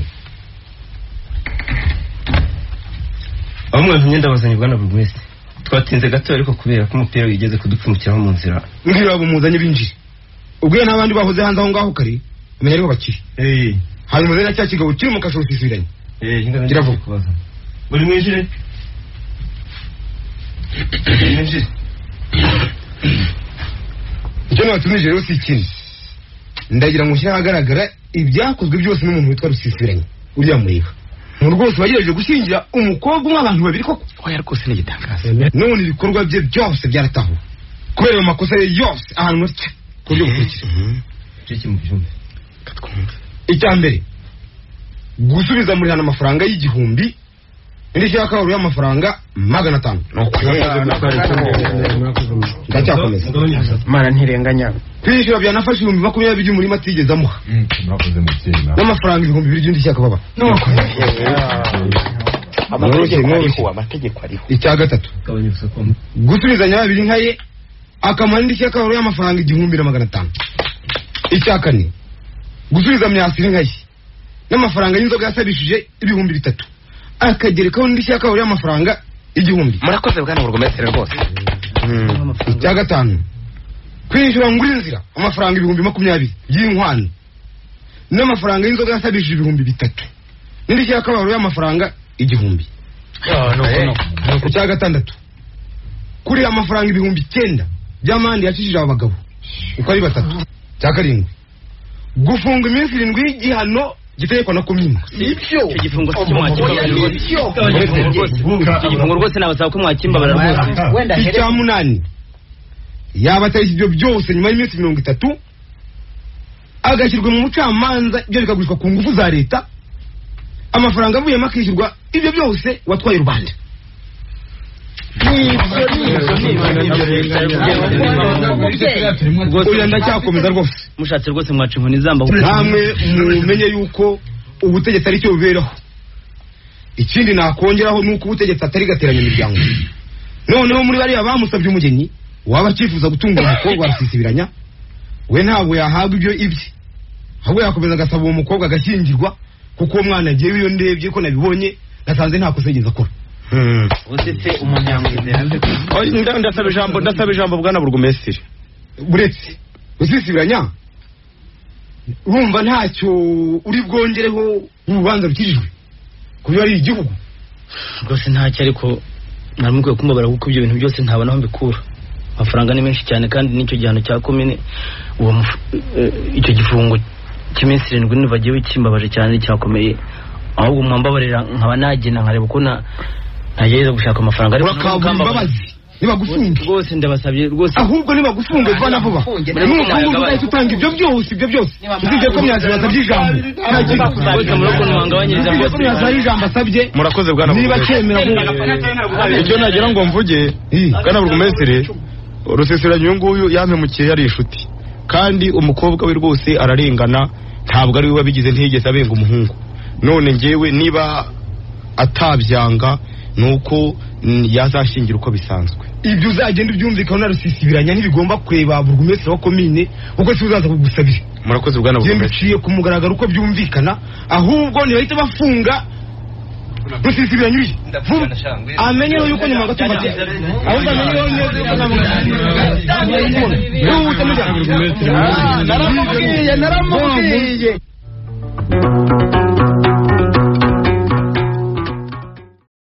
abamwe ntumye ndabazanye bwana buri wese twatinze gato ariko kubera ko umupira wigeze kudupfumukiraho mu nzira mbwira abo muzanye binjire ubwo n'abandi bahoze hanze aho ngaho kare umenya ariho bakiri hanyuma rero cya kigabo kiri mu kasho sisiranye kiravuga buri mwinjire icyo nabatumije rero si ikindi ndagira ngo ushyire ahagaragara ibyakozwe byose n'umuntu witwa Rusisibiranye uriya mureba mu rwose bagerageje gushyingira umukobwa umwe abantu babiri koko oya rwose ni igitangaza none ibikorwa bye byose byarataho kubera ayo makosa ye yose ahantu hatya ku buryo bukurikira icya mbere gusubiza muri hano amafaranga y'igihumbi indi cyaka wari y'amafaranga 500 ndacyakomeza mana ntirenganya kwishyura byanafashe 20,000 by'umurima atigeze amuha n'amafaranga 2,000 by'indi cyaka baba amategeko ariho icya gatatu gusubizanya babiri nkaye akamara indi cyaka wari y'amafaranga 1,500 icya kane gusubiza myasiri nkaye n'amafaranga y'inzoga yasabishije 3,000 akagerekaho indi cyaka wari y'amafaranga 1,000 murakoze bwana burugomestre rwose icya gatanu kwishyura ngura inzira amafaranga 20,000 y'inkwano n'amafaranga y'inzoga yasabishije 3,000 n'indi cyaka wari y'amafaranga 1,000 icya gatandatu kuri amafaranga 9,000 by'amande yacishije abagabo uko ari 3 cya karindwi gufunga iminsi 7 y'igihano gitegekwa no kumina icyo gifungo cy'umwakimba rwose nabasaba ko mwakimba bararwose icya munani yaba atari ibyo byose nyuma y'iminsi 30 agashyirwa mu mucamanza ibyo bikagurishwa ku ngufu za leta amafaranga avuyemo akishyurwa ibyo byose watwaye rubanda oya ndacyakomeza rwose mushatse rwose mwaca inkoni zamba namwe mumenye yuko ubutegetsi ari cyo buberaho ikindi nakongeraho nuko ubutegetsi atari gateranya imiryango noneho muri bariya bamusabye umugeni waba akifuza gutunga umukobwa wa Rusisibiranya we ntabwo yahabwa ibyo ibye ahubwo yakomeza agasaba uwo mukobwa agashyingirwa kuko uwo mwana agiye iyo ndebye ko nabibonye nasanze nta kosa yigeze akora usetse umunyamwizera ndasaba ijambo bwana burugomestre buretse Rusisibiranya urumva ntacyo uri bwongereho urubanza rukijijwe kubyo ari igihugu rwose ntacyo ariko naramubwiye kumubara kuko ibyo bintu byose ntabona aho mbikura amafaranga ni menshi cyane kandi n'icyo gihano cya komine icyo gifungo cy'iminsi 7 nibagiye kimbabaje cyane cyakomeye ahubwo mwambabarira nkaba nagena nkareba uko nageze gushaka amafaranga ariko urambabazi niba gufunga rwose ndabasabye rwose ahubwo niba gufunga vana vuba nuko ugahita utanga ibyo byose usibye ko myazi basabye ijambo rwose muroko mwangabanyiriza rwose ko myazi ari ijambo asabye murakoze bwana niba cyemera icyo nagira ngo mvuge bwana burugumesitiri Rusesiranya uyu nguyu yampemukiye yari inshuti kandi umukobwa we rwose ararengana ntabwo ari we wabigize ntigeze abenga umuhungu none ngewe niba atabyanga nuko yazashingira uko bisanzwe ibyo uzagenda ubyumvikana na Rusesiranya ntibigomba kweba burugumesitiri wa komine kuko si uzaza kugusabira murakoze bwana burugumesitiri uciye ku mugaragaro uko byumvikana ahubwo ntibahita bafunga Rusesiranya uyu amenye yuko nyuma gatumva ahubwo amenye yuko naramubwiye